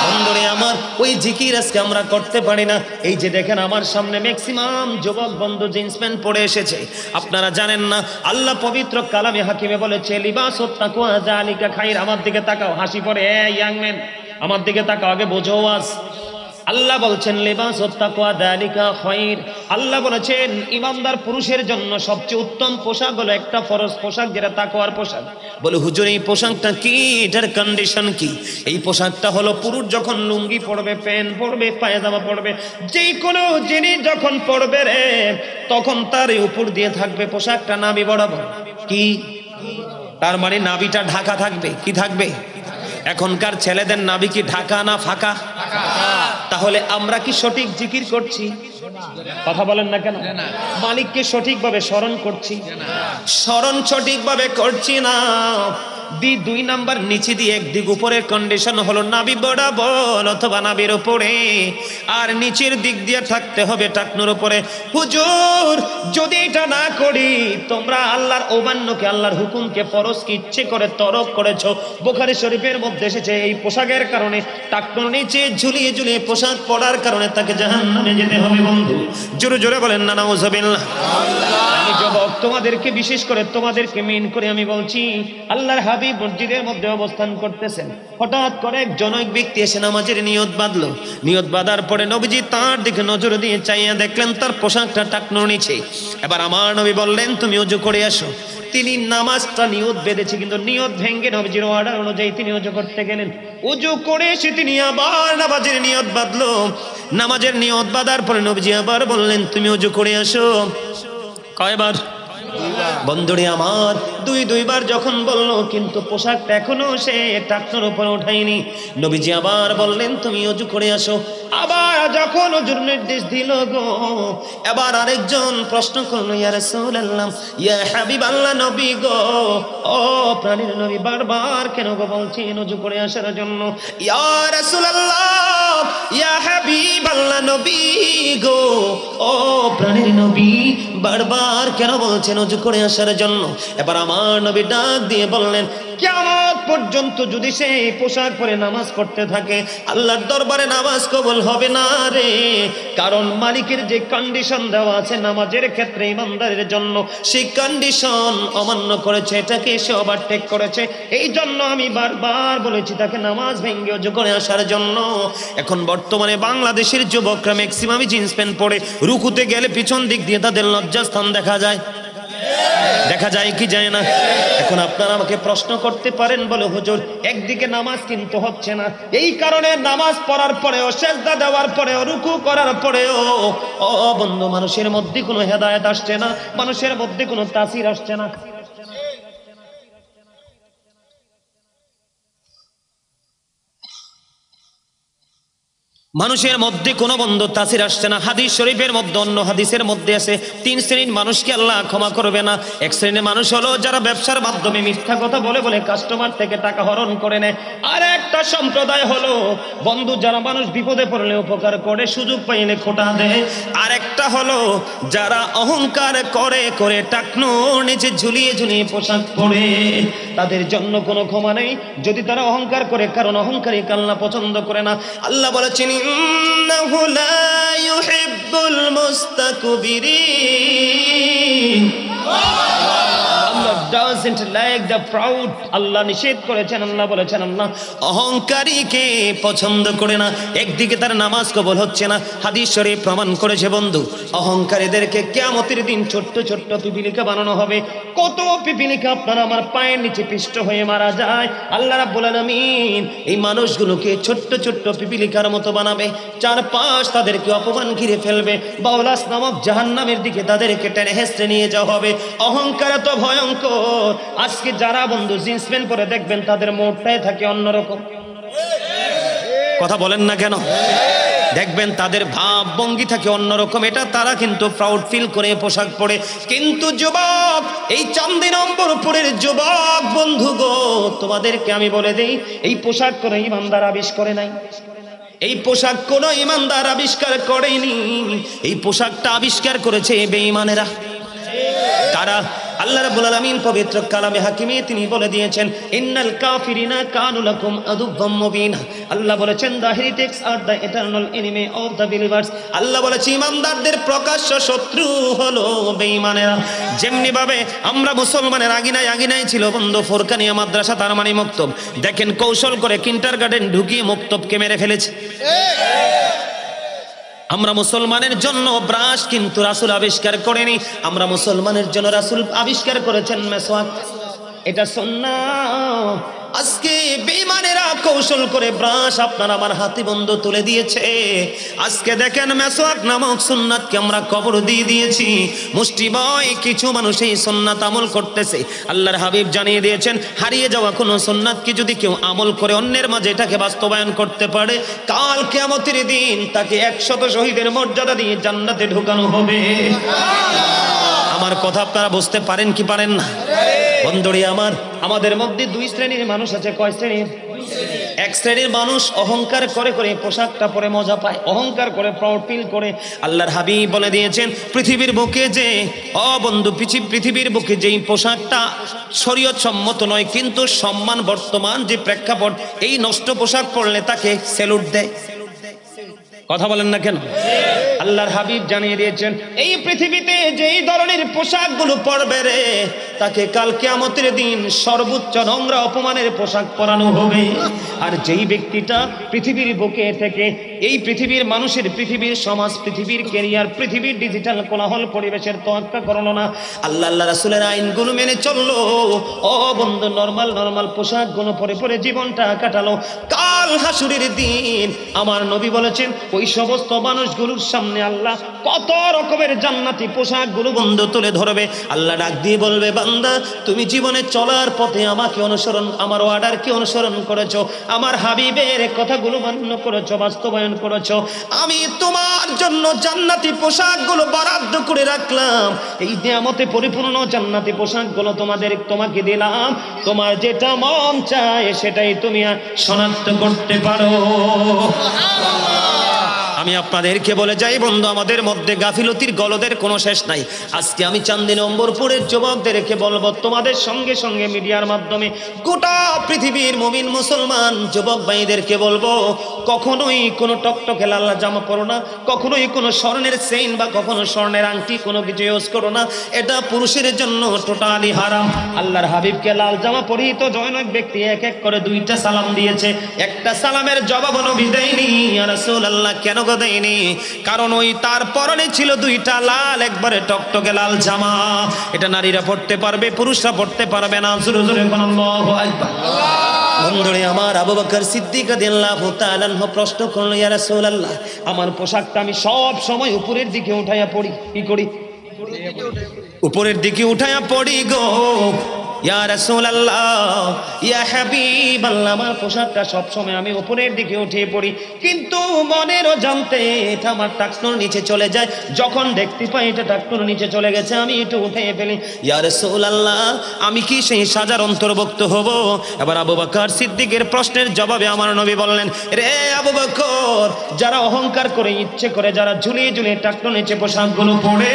Speaker 1: বন্ধুরে আমার, ওই জিকির আজকে আমরা করতে পারি না। এই যে দেখেন আমার সামনে ম্যাক্সিমাম যুবক বন্ধু জিন্স প্যান্ট পরে এসেছে। আপনারা জানেন না আল্লাহ পবিত্র কালামে হাকিমে বলেছে, লিবাসুত তাকওয়া যালিকা খাইর। আমার দিকে তাকাও, হাসি পরে, ইয়াং ম্যান আমার দিকে তাকাও, আগে বোঝো আজ। আল্লাহ বলছেন লিবাসুত তাকওয়া যালিকা খাইর। আল্লাহ বলেছেন ইমানদার পুরুষের জন্য সবচেয়ে উত্তম পোশাক হলো একটা ফরজ পোশাক, যেটা তাকওয়ার পোশাক। বলে হুজুর এই পোশাকটা কি, এটার কন্ডিশন কি? এই পোশাকটা হলো পুরুষ যখন লুঙ্গি পরবে, প্যান্ট পরবে, পায়জামা পরবে, যে কোনো জিনিস যখন পরবে রে, তখন তার উপর দিয়ে থাকবে পোশাকটা নাভি বরাবর। কি তার মানে নাভিটা ঢাকা থাকবে। কি থাকবে? এখনকার ছেলেদের নাভি কি ঢাকা না ফাঁকা? তাহলে আমরা কি সঠিক জিকির করছি? কথা বলেন না কেন? মালিককে সঠিকভাবে স্মরণ করছি? স্মরণ সঠিকভাবে করছি না। দুই নাম্বার নিচে দিয়ে একদিক উপরের কন্ডিশন হলো নাভি বরাবর অথবা নাভির উপরে, আর নিচের দিক দিয়ে থাকতে হবে টাকনুর উপরে। হুজুর যদি এটা না করি, তোমরা আল্লাহর অমান্যকে, আল্লাহর হুকুমকে, ফরজকে ইচ্ছে করে তরক করেছো। বুখারী শরীফের মধ্যে এসেছে এই পোশাকের কারণে, টাকনুর নিচে ঝুলিয়ে ঝুলিয়ে পোশাক পরার কারণে তাকে জাহান্নামে যেতে হবে। বন্ধু জোরে জোরে বলেন না নাউজুবিল্লাহ। আমি যুবক তোমাদেরকে, বিশেষ করে তোমাদেরকে মেন করে আমি বলছি, আল্লাহর হাবিব মসজিদের মধ্যে অবস্থান করতেছেন, হঠাৎ করে একজন ব্যক্তি এসে নামাজের নিয়ত বাঁধলো। নিয়ত বাঁধার পরে নবীজি তার দিকে নজর দিয়ে চাইয়া দেখলেন তার পোশাকটা টাকনুর নিচে। এবার আমার নবী বললেন, তুমি ওযু করে আসো। তিনি নামাজটা নিয়ত বেঁধেছে, কিন্তু নিয়ত ভেঙে নবীজির অর্ডার অনুযায়ী তিনি ওযু করতে গেলেন। ওযু করে এসে তিনি আবার নামাজের নিয়ত বাঁধলো। নামাজের নিয়ত বাঁধার পরে নবীজি আবার বললেন, তুমি ওযু করে আসো। কয়বার? বন্ধুরে আমার, দুইবার যখন বললো, কিন্তু পোশাকটা এখনো সে টাকনুর উপরে উঠায়নি। নবীজি আবার বললেন, তুমি ওযু করে আসো। আবার যখন ওযুর নির্দেশ দিল গো, এবার আরেকজন প্রশ্ন করলো, ইয়া রাসূলুল্লাহ, ইয়া হাবিবাল্লাহ, নবী গো, ও প্রাণের নবী, বারবার কেন গো বলছেন ওযু করে আসার জন্য? ইয়া রাসূলুল্লাহ, ইয়া হাবিবাল্লাহ, নবী গো, ও প্রাণের নবী, বারবার কেন বলছেন ওযু করে আসার জন্য? এবার আমার নবী ডাক দিয়ে বললেন, কিয়ামত পর্যন্ত যদি সে পোশাক পরে নামাজ পড়তে থাকে, আল্লাহর দরবারে নামাজ কবুল হবে না রে। কারণ মালিকের যে কন্ডিশন দেওয়া আছে নামাজের ক্ষেত্রে ইমানদারের জন্য, সেই কন্ডিশন অমান্য করেছে, এটাকে সে ওভারটেক করেছে। এই জন্য আমি বারবার বলেছি তাকে নামাজ ভেঙে ওযু করে আসার জন্য। এখন বর্তমানে বাংলাদেশের যুবকরা ম্যাক্সিমামই জিন্স প্যান্ট পরে রুকুতে গেলে পিছন দিক দিয়ে তাদের লজ্জাস্থান দেখা যায়। দেখা যায় কি যায় না? এখন আপনারা আমাকে প্রশ্ন করতে পারেন, বলে হুজুর একদিকে নামাজ কিন্তু হচ্ছে না, এই কারণে নামাজ পড়ার পরেও, সেজদা দেওয়ার পরেও, রুকু করার পরেও ও বন্ধু মানুষের মধ্যে কোনো হেদায়েত আসছে না, মানুষের মধ্যে কোনো তাসির আসছে না। মানুষের মধ্যে কোনো বন্ধু তাসির আসছে না। হাদিস শরীফের মধ্যে, অন্য হাদিসের মধ্যে আছে 3 শ্রেণীর মানুষকে আল্লাহ ক্ষমা করবে না। এক শ্রেণীর মানুষ হলো যারা ব্যবসার মাধ্যমে মিথ্যা কথা বলে বলে কাস্টমার থেকে টাকা হরণ করে নেয়। আর একটা সম্প্রদায় হলো বন্ধু যারা মানুষ বিপদে পড়লে উপকার করে, সুযোগ পাইলে খোটা দেয়। আর একটা হলো যারা অহংকার করে করে টাকনুর নিচে ঝুলিয়ে ঝুলিয়ে পোশাক পরে, তাদের জন্য কোনো ক্ষমা নেই যদি তারা অহংকার করে, কারণ অহংকারী আল্লাহ পছন্দ করে না। আল্লাহ বলেছেন ইন্নাহু লা ইউহিব্বুল মুস্তাকবিরিন, Allah doesn't like the proud. আল্লাহ নিষেধ করেছেন, আল্লাহ বলেছেন আল্লাহ অহংকারীকে পছন্দ করে না। একদিকে তার নামাজ কবুল হচ্ছে না, হাদিস শরীফ প্রমাণ করেছে বন্ধু অহংকারীদেরকে কিয়ামতের দিন ছোট্ট ছোট্ট পিপিলিকা বানানো হবে। কত পিপিলিকা আপনার আমার পায়ের নিচে পিষ্ট হয়ে মারা যায়। আল্লাহ রাব্বুল আলামিন এই মানুষগুলোকে ছোট্ট ছোট্ট পিপিলিকার মতো বানাবে, চারপাশ তাদেরকে অপমান ঘিরে ফেলবে, বাউলাস নামক জাহান্নামের দিকে তাদেরকে টেনে হেঁচড়ে নিয়ে যাওয়া হবে। অহংকার তো ভয়ঙ্কর। আজকে যারা বন্ধু জিন্স প্যান্ট পরে দেখবেন তাদের মোড়টাই থাকে অন্যরকম, কথা বলেন না কেন? দেখবেন তাদের ভাব ভঙ্গি থাকে অন্যরকম, এটা তারা কিন্তু প্রাউড ফিল করে পোশাক পরে। কিন্তু যুবক, এই চান্দি নম্বরপুরের যুবক বন্ধু গো, তোমাদেরকে আমি বলে দেই এই পোশাক কোনো ইমানদার আবিষ্কার করে নাই, এই পোশাক কোনো ইমানদার আবিষ্কার করেনি। এই পোশাকটা আবিষ্কার করেছে বেঈমানেরা। কারা? আল্লাহ রাব্বুল আলামিন পবিত্র কালামে হাকিমে তিনি বলে দিয়েছেন ইন্নাল কাফিরিনা কানু লাকুম আদুব্বাম মুবিনা। আল্লাহ বলেছেন the heretics are the eternal enemy of the believers. Allah বলেছে ইমানদারদের প্রকাশ্য শত্রু হলো বেঈমানেরা। যেমনি ভাবে আমরা মুসলমানের আগিনায় ছিল বন্ধু ফোরকানিয়া মাদ্রাসা, তার মানে মক্তব। দেখেন কৌশল করে কিন্ডারগার্টেন ঢুকিয়ে মক্তবকে মেরে ফেলেছে। আমরা মুসলমানের জন্য ব্রাশ কিন্তু রাসূল আবিষ্কার করেনি, আমরা মুসলমানের জন্য রাসূল আবিষ্কার করেছেন মেসওয়াক। এটা সুন্নাহ। আজকে বেঈমানেরা কৌশল করে ব্রাশ আপনার আমার হাতে বন্ধ তুলে দিয়েছে। আজকে দেখেন মেসওয়াক নামক সুন্নাতকে আমরা কবর দিয়ে দিয়েছি। মুষ্টিবয় কিছু মানুষ এই সুন্নাত আমল করতেছে। আল্লাহর হাবিব জানিয়ে দিয়েছেন হারিয়ে যাওয়া কোনো সুন্নাতকে যদি কেউ আমল করে অন্যের মাঝে এটাকে বাস্তবায়ন করতে পারে, কাল কিয়ামতের দিন তাকে 100 শহীদের মর্যাদা দিয়ে জান্নাতে ঢোকানো হবে। আমার কথা আপনারা বুঝতে পারেন কি পারেন না? বন্ধুরে আমার, আমাদের মধ্যে 2 শ্রেণীর মানুষ আছে। কয় শ্রেণীর? এক শ্রেণীর মানুষ অহংকার করে করে পোশাকটা পরে মজা পায়, অহংকার করে প্রাউড ফিল করে। আল্লাহর হাবিব বলে দিয়েছেন পৃথিবীর বুকে যে বন্ধু পৃথিবীর বুকে যেই পোশাকটা শরীয়ত সম্মত নয় কিন্তু সম্মান বর্তমান যে প্রেক্ষাপট, এই নষ্ট পোশাক পরলে তাকে স্যালুট দেয়। কথা বলেন না কেন? আল্লাহর হাবিব জানিয়ে দিয়েছেন এই পৃথিবীতে যেই ধরনের পোশাকগুলো পরবে রে, তাকে কাল কিয়ামতের দিন সর্বোচ্চ নোংরা অপমানের পোশাক পরানো হবে। আর যেই ব্যক্তিটা পৃথিবীর বুকে থেকে এই পৃথিবীর মানুষের, পৃথিবীর সমাজ, পৃথিবীর ক্যারিয়ার, পৃথিবীর ডিজিটাল কোলাহল পরিবেশের তোয়াক্কা করলো না, আল্লাহ রাসূলের আইনগুলো মেনে চললো, বন্ধু নরমাল পোশাকগুলো পরে পরে জীবনটা কাটালো, কাল হাসুরের দিন আমার নবী বলেছেন ওই সমস্ত মানুষগুলোর সামনে আল্লাহ কত রকমের জান্নাতি পোশাকগুলো বন্ধু তুলে ধরবে। আল্লাহ ডাক দিয়ে বলবে বান্দা তুমি জীবনে চলার পথে আমাকে অনুসরণ, আমার অর্ডারকে অনুসরণ করেছো, আমার হাবিবের কথাগুলো মান্য করেছো, বাস্তবায়ন করেছো, আমি তোমার জন্য জান্নাতি পোশাকগুলো বরাদ্দ করে রাখলাম। এই নিয়ামতে পরিপূর্ণ জান্নাতি পোশাকগুলো তোমাকে দিলাম, তোমার যেটা মন চায় সেটাই তুমি শনাক্ত করতে পারো। আমি আপনাদেরকে বলে যাই বন্ধু, আমাদের মধ্যে গাফিলতির গলদের কোনো শেষ নাই। আজকে আমি চান্দি নম্বরপুরের যুবকদেরকে বলবো, তোমাদের সঙ্গে সঙ্গে মিডিয়ার মাধ্যমে গোটা পৃথিবীর মুমিন মুসলমান যুবক ভাইদেরকে বলবো, কখনোই কোনো টকটকে লাল জামা পরো না, কখনোই কোনো স্বর্ণের চেইন বা কখনো স্বর্ণের আংটি কোনো কিছু ইউজ করো না, এটা পুরুষের জন্য টোটালি হারাম। আল্লাহর হাবিবকে লাল জামা পরিহিত জনৈক ব্যক্তি এক এক করে 2টা সালাম দিয়েছে, একটা সালামের জবাব নবী দেয়নি। ইয়া রাসূলুল্লাহ কেন দেয়নি? কারণ ওই তার পরনে ছিল 2টা লাল একবারে টকটকে লাল জামা, এটা নারীরা পড়তে পারবে, পুরুষরা পড়তে পারবে না। জোরে জোরে বলুন আল্লাহু আকবার। বন্ধুরে আমার, আবু বকর সিদ্দিক রাদিয়াল্লাহু তাআলা প্রশ্ন করলো ইয়া রাসূলুল্লাহ আমার পোশাকটা আমি সব সময় উপরের দিকে উঠাইয়া পড়ি, কি করি? উপরের দিকে উঠাইয়া পড়ি গো, ইয়া রাসূলুল্লাহ, ইয়া হাবিবাল্লাহ, আমার পোশাকটা সবসময় আমি উপরের দিকে উঠিয়ে পড়ি, কিন্তু মনেরও জানতে এটা আমার টাকনোর নিচে চলে যায়। যখন দেখতে পাই এটা টাকনোর নিচে চলে গেছে, আমি একটু উঠে ফেলি। ইয়া রাসূলুল্লাহ, আমি কি সেই সাজার অন্তর্ভুক্ত হব? এবার আবু বকর সিদ্দিকের প্রশ্নের জবাবে আমার নবী বললেন, রে আবু বকর, যারা অহংকার করে ইচ্ছে করে যারা ঝুলিয়ে ঝুলিয়ে টাকনোর নিচে পোশাকগুলো পরে,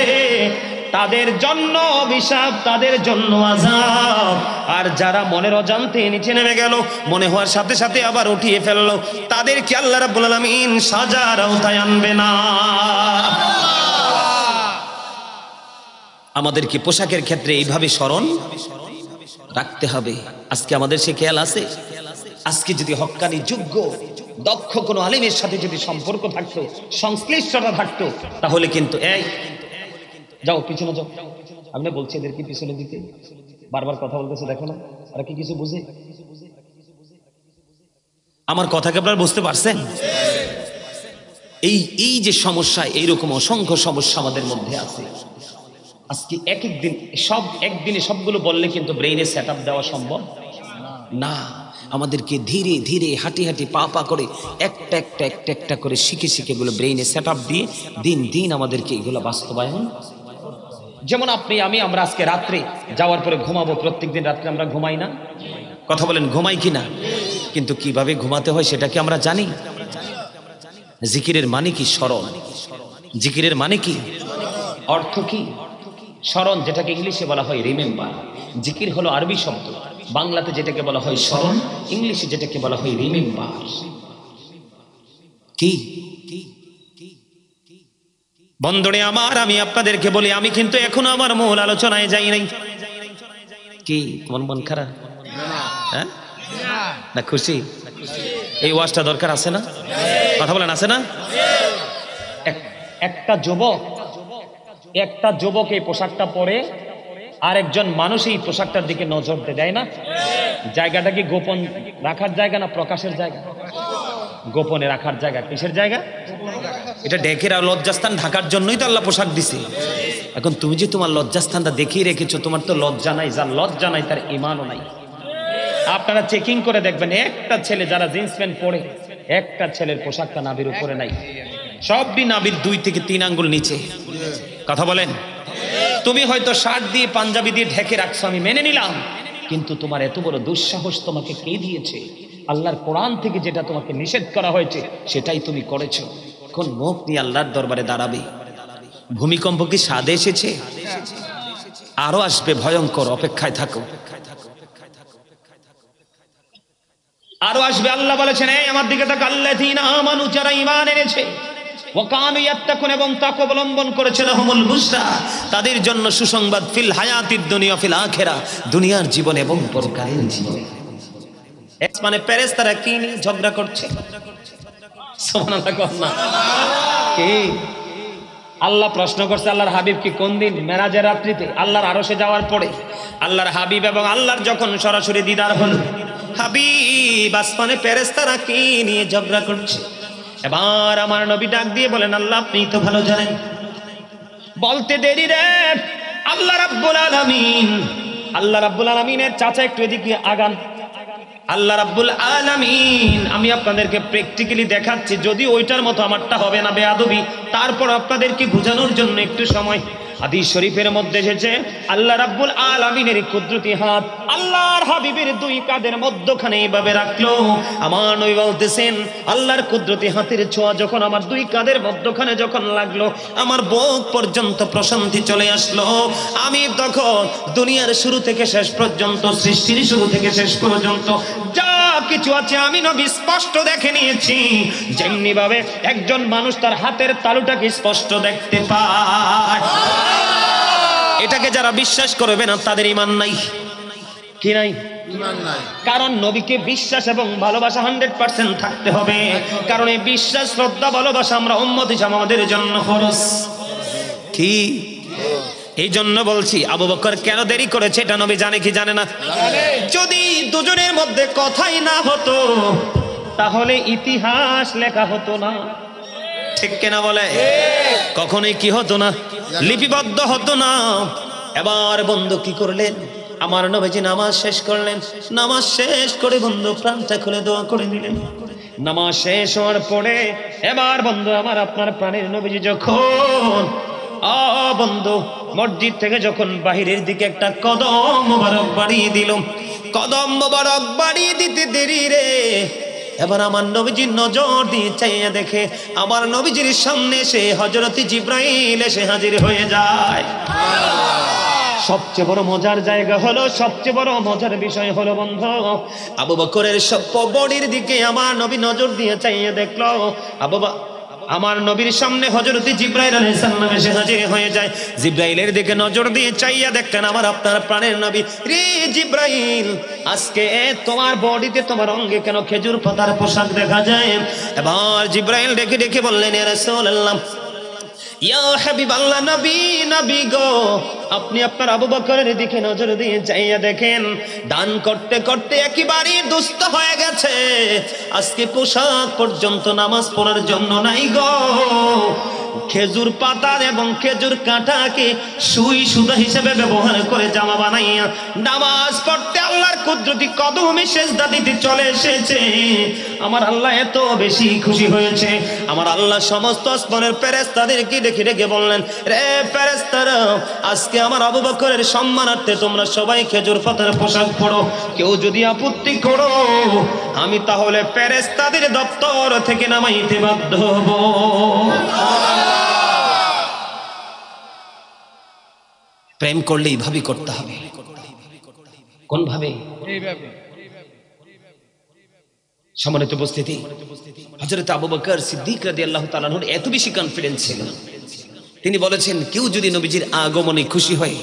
Speaker 1: তাদের জন্য অভিশাপ, তাদের জন্য আযাব। আর যারা মনের অজান্তে নিচে নেমে গেল, মনে হওয়ার সাথে সাথে আবার উঠিয়ে ফেললো, তাদেরকে আল্লাহ রাব্বুল আলামিন সাজার আওতায় আনবে না। আমাদের কি পোশাকের ক্ষেত্রে এইভাবে স্মরণ রাখতে হবে? আজকে আমাদের সে খেয়াল আছে? আজকে যদি হক্কানি যোগ্য দক্ষ কোনো আলিমের সাথে যদি সম্পর্ক থাকতো, সংশ্লিষ্টতা থাকতো, তাহলে কিন্তু এই যাও পিছনে যাও, আমি বলছি এদেরকে পিছনে দিতে, বারবার কথা বলতেছে, দেখো না ওরা কি কিছু বুঝে? আমার কথাকে আপনারা বুঝতে পারছেন? এই যে সমস্যা, এইরকম অসংখ্য সমস্যা আমাদের মধ্যে আছে। আজকে একদিনে সবগুলো বললে কিন্তু ব্রেইনে সেট আপ দেওয়া সম্ভব না। আমাদেরকে ধীরে ধীরে হাঁটি হাঁটি পা পা করে একটা করে শিখে এগুলো ব্রেইনে সেট আপ দিয়ে দিন দিন আমাদেরকে এগুলো বাস্তবায়ন। যেমন আমরা আজকে রাত্রে যাওয়ার পরে ঘুমাবো, প্রত্যেকদিন রাত্রে আমরা ঘুমাই না? কথা বলেন, ঘুমাই কি না? কিন্তু কিভাবে ঘুমাতে হয় সেটা কি আমরা জানি? জিকিরের মানে কি? স্মরণ। জিকিরের মানে কি? অর্থ কি? স্মরণ, যেটাকে ইংলিশে বলা হয় রিমেম্বার। জিকির হলো আরবি শব্দ, বাংলাতে যেটাকে বলা হয় স্মরণ, ইংলিশে যেটাকে বলা হয় রিমেম্বার। কি বন্ধুরে আমার, আমি আপনাদেরকে বলি, আমি কিন্তু এখনো আমার মূল আলোচনায় যাই নাই। কি তোমার মন খারাপ? হ্যাঁ না খুশি? এই ওয়াজটা দরকার আছে না? কথা বলেন, আছে না? একটা যুবক এই পোশাকটা পরে আর একজন মানুষ এই পোশাকটার দিকে নজর দেয় না? জায়গাটা কি গোপন রাখার জায়গা না প্রকাশের জায়গা? গোপনে রাখার জায়গা। কিসের জায়গা? এটা ডেকের আর লজ্জাস্থান ঢাকার জন্যই তো আল্লাহ পোশাক দিছে। এখন তুমি যে তোমার লজ্জাস্থানটা দেখিয়ে রেখেছো, তোমার তো লজ্জা নাই। যার লজ্জা নাই তার ঈমানও নাই। আপনারা চেকিং করে দেখবেন, একটা ছেলে যারা জিন্স প্যান্ট পরে, একটা ছেলের পোশাকটা নাভির উপরে নাই, সবই নাভির 2 থেকে 3 আঙ্গুল নিচে। কথা বলেন। তুমি হয়তো শার্ট দিয়ে পাঞ্জাবি দিয়ে ঢেকে রাখছো, আমি মেনে নিলাম, কিন্তু তোমার এত বড় দুঃসাহস তোমাকে কে দিয়েছে? আল্লাহর কোরআন থেকে যেটা তোমাকে নিষেধ করা হয়েছে সেটাই তুমি করেছো। কোন মুখ নিয়ে আল্লাহর দরবারে দাঁড়াবে? ভূমিকম্প কি সাদে এসেছে? আরো আসবে ভয়ঙ্কর, অপেক্ষায় থাকো। আরো আসবে। আল্লাহ বলেছেন, এই আমার দিকে তাকাও, আল্লাযীনা আমানু, যারা ঈমান এনেছে, ওয়া কানু ইয়াত্তাকুন, এবং তাকওয়া অবলম্বন করেছে, লাহুমুল বুশরা, তাদের জন্য সুসংবাদ, ফিল হায়াতিদ দুনিয়া ফিল আখিরা, দুনিয়ার জীবন এবং পরকালীন জীবন। মানে ফেরেশতারা কি নিয়ে ঝগড়া করছে? সুবহানাল্লাহ কর না। কি আল্লাহ প্রশ্ন করছে, আল্লাহর হাবিব কি কোন দিন? মেরাজের রাত্রিতে, আল্লাহর আরশে যাওয়ার পরে। আল্লাহর হাবিব এবং আল্লাহর যখন সরাসরি দিদার হলো, হাবিব আসমানে ফেরেশতারা কি নিয়ে ঝগড়া করছে? এবার আমার নবী ডাক দিয়ে বলেন, আল্লাহ আপনি তো ভালো জানেন। বলতে দেরি রে, আল্লাহ রাব্বুল আলামিনের চাচা একটু এদিকে আগান। আল্লাহ রাব্বুল আলামিন, আমি আপনাদেরকে প্র্যাকটিক্যালি দেখাচ্ছি, যদি ওইটার মতো আমারটা হবে না বেয়াদবি, তারপর আপনাদেরকে বোঝানোর জন্য একটু সময়। হাদিস শরীফের মধ্যে এসেছে, আল্লাহ রাব্বুল আলামিনের কুদরতি হাত আল্লাহর হাবিবের 2 কাঁধের মধ্যখানে এইভাবে রাখলো। আমার নবী বলতেছেন, আল্লাহর কুদরতি হাতের ছোঁয়া যখন আমার 2 কাঁধের মধ্যখানে যখন লাগলো, আমার বুক পর্যন্ত প্রশান্তি চলে আসলো। আমি তখন দুনিয়ার শুরু থেকে শেষ পর্যন্ত, সৃষ্টির শুরু থেকে শেষ পর্যন্ত যা কিছু আছে আমি নবী স্পষ্ট দেখে নিয়েছি। যেমনি ভাবে একজন মানুষ তার হাতের তালুটাকে স্পষ্ট দেখতে পায়, এটাকে যারা বিশ্বাস করবে না তাদের ঈমান নাই। কি নাই? ঈমান নাই। কারণ নবীকে বিশ্বাস এবং ভালোবাসা 100% থাকতে হবে। কারণ এই বিশ্বাস, শ্রদ্ধা, ভালোবাসা আমরা উম্মত হিসেবে আমাদের জন্য ফরজ। কি এই জন্য বলছি, আবু বকর কেন দেরি করেছে এটা নবী জানে কি জানে না? যদি দুজনের মধ্যে কথাই না হতো তাহলে ইতিহাস লেখা হতো না। ঠিক কিনা বলে? কখনোই কি হতো না? লিপিবদ্ধ হতো না। এবার বন্ধু কি করলেন? আমার নবীজি নামাজ শেষ করলেন। নামাজ শেষ করে বন্ধু প্রাণটা খুলে দোয়া করে দিলেন। নামাজ শেষ হওয়ার পরে এবার বন্ধু আমার আপনার প্রাণের নবীজি যখন বন্ধু মসজিদ থেকে যখন বাহিরের দিকে একটা কদম মোবারক বাড়িয়ে দিল, কদম মোবারক বাড়িয়ে দিতে দেরি রে, এবার আমার নবীজির নজর দিয়ে চাইয়া দেখে আমার নবীজির সামনে সে হযরত জিবরাইল এসে হাজির হয়ে যায়। সবচেয়ে বড় মজার জায়গা হলো, সবচেয়ে বড় মজার বিষয় হলো বন্ধু, আবু বকরের বডির দিকে আমার নবী নজর দিয়ে চাইয়া দেখলো, আমার নবীর সামনে হযরত জিবরাইল আলাইহিস সালাম এসে হাজির হয়ে যায়। জিবরাইলের দিকে নজর দিয়ে চাইয়া দেখতেন আমার আপনার প্রাণের নবী, রে জিবরাইল, আজকে তোমার বডিতে তোমার অঙ্গে কেন খেজুর পাতার পোশাক দেখা যায়? এবার জিবরাইল ডেকে ডেকে বললেন, ইয়া রাসূলুল্লাহ, ইয়া হাবিবাল্লাহ, নবী নবী গো, আপনি আপনার আবু বকরের দিকে নজর দিয়ে চাইয়া দেখেন, দান করতে করতে একেবারে দুস্থ হয়ে গেছে, আজকে পোশাক পর্যন্ত নামাজ পড়ার জন্য নাই গো। খেজুর পাতা এবং খেজুর কাঁটাকে সুই সুতা হিসেবে ব্যবহার করে জামা বানাইয়া নামাজ পড়তে আল্লাহর কুদরতি কদমে সেজদা দিতে চলে এসেছে। আমার আল্লাহ এত বেশি খুশি হয়েছে, আমার আল্লাহ সমস্ত আসমানের ফেরেশতাদেরকে ডেকে ডেকে বললেন, রে ফেরেশতারা, আজকে আমার আবু বকরের সম্মানার্থে তোমরা সবাই খেজুর পাতার পোশাক পরো। কেউ যদি আপত্তি করো আমি তাহলে ফেরেশতাদের দপ্তর থেকে নামাইতে বাধ্য হব। প্রেম করলে এইভাবে করতে হবে। কোন ভাবে? সম্মানিত উপস্থিতি, হযরত আবু বকর সিদ্দিক রাদিয়াল্লাহু তাআলা আনহুর এত বেশি কনফিডেন্স ছিল, তিনি বলেছেন কেউ যদি নবীজির আগমনে খুশি হয়,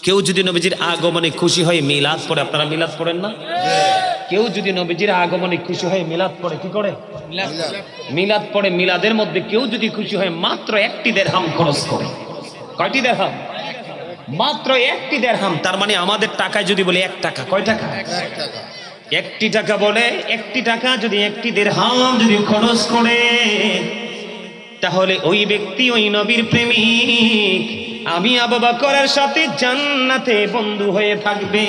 Speaker 1: কেউ যদি নবীজির আগমনে খুশি হয় মিলাদ পড়ে। আপনারা মিলাদ পড়েন না? কেউ যদি নবীজির আগমনে খুশি হয় মিলাদ পড়ে। কি করে? মিলাদ পড়ে। মিলাদের মধ্যে কেউ যদি খুশি হয় মাত্র 1টি দিরহাম খরচ করে। কয়টি দিরহাম? মাত্র 1টি দিরহাম। তার মানে আমাদের টাকায় যদি বলি 1 টাকা, কয় টাকা? 1টি টাকা বলে, 1টি টাকা যদি 1টি দিরহাম যদি খরচ করে, তাহলে ওই ব্যক্তি ওই নবীর প্রেমিক, আমি আবু বকরের সাথে জান্নাতে বন্ধু হয়ে থাকবে।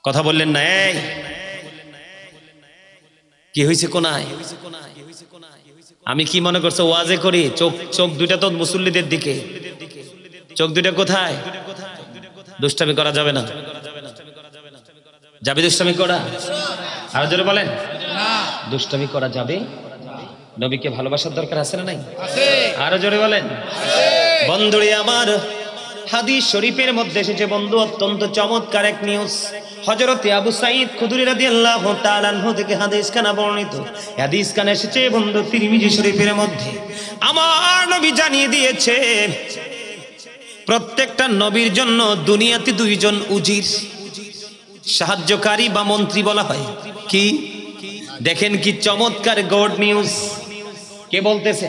Speaker 1: কথা বললেন না? এই কি হয়েছে কোনায়? আমি কি মনে করছো ওয়াজে করি? চোখ দুইটা তো মুসল্লিদের দিকে। চোখ দুইটা কোথায়? দুষ্টামি করা যাবে না। যাবে দুষ্টামি করা? আর জোরে বলেন, দুষ্টামি করা যাবে? নবীকে ভালোবাসার দরকার আছে না নাই? আরো জোরে বলেন। বন্ধুরে আমার, হাদিস শরীফের মধ্যে এসেছে বন্ধু অত্যন্ত চমৎকার এক নিউজ। হযরত আবু সাঈদ খুদরি রাদিয়াল্লাহু তাআলা আনহু থেকে হাদিস খানা বর্ণিত। হাদিস খানা এসেছে বন্ধু তিরমিজি শরীফের মধ্যে। আমার নবী জানিয়ে দিয়েছে প্রত্যেকটা নবীর জন্য দুনিয়াতে 2 জন উজির, সাহায্যকারী বা মন্ত্রী বলা হয়। কি দেখেন কি চমৎকার গড নিউজ। কে বলতেছে?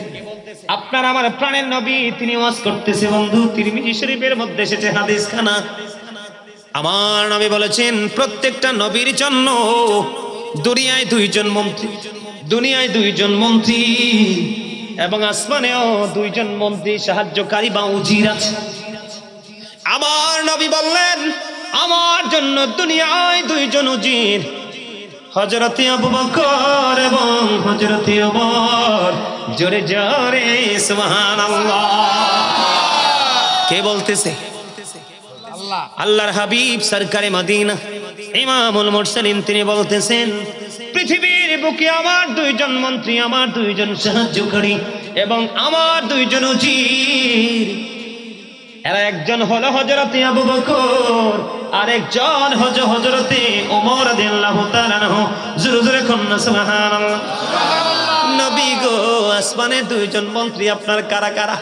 Speaker 1: আপনার আমার প্রাণের নবী, তিনি ওয়াজ করতেছে বন্ধু। তিরমিজি শরীফের মধ্যে এসেছে হাদিস খানা। আমার নবী বলেছেন প্রত্যেকটা নবীর জন্য দুনিয়ায় 2 জন মন্ত্রী, দুনিয়ায় 2 জন মন্ত্রী এবং আসমানেও 2 জন মন্ত্রী সাহায্যকারী বা উজির আছে। আমার নবী বললেন আমার জন্য দুনিয়ায় 2 জন উজির, হযরত আবু বকর এবং হযরত ওমর। জোরে জোরে সুবহানাল্লাহ। কে বলতেছে? আল্লাহর হাবিব সরকারে মদিনা ইমামুল মুরসালিন তিনি বলতেছেন পৃথিবীর বুকে আমার 2 জন মন্ত্রী, আমার 2 জন সাহায্যকারী এবং আমার 2 জন উজির। এরা একজন হলো হযরত আবু বকর, আরেকজন হযরত ওমর রাদিয়াল্লাহু তাআলা আনহু। জোরে জোরে কন্না সুবহানাল্লাহ। নবী গো, আসমানে 2 জন মন্ত্রী আপনার কারা কারা?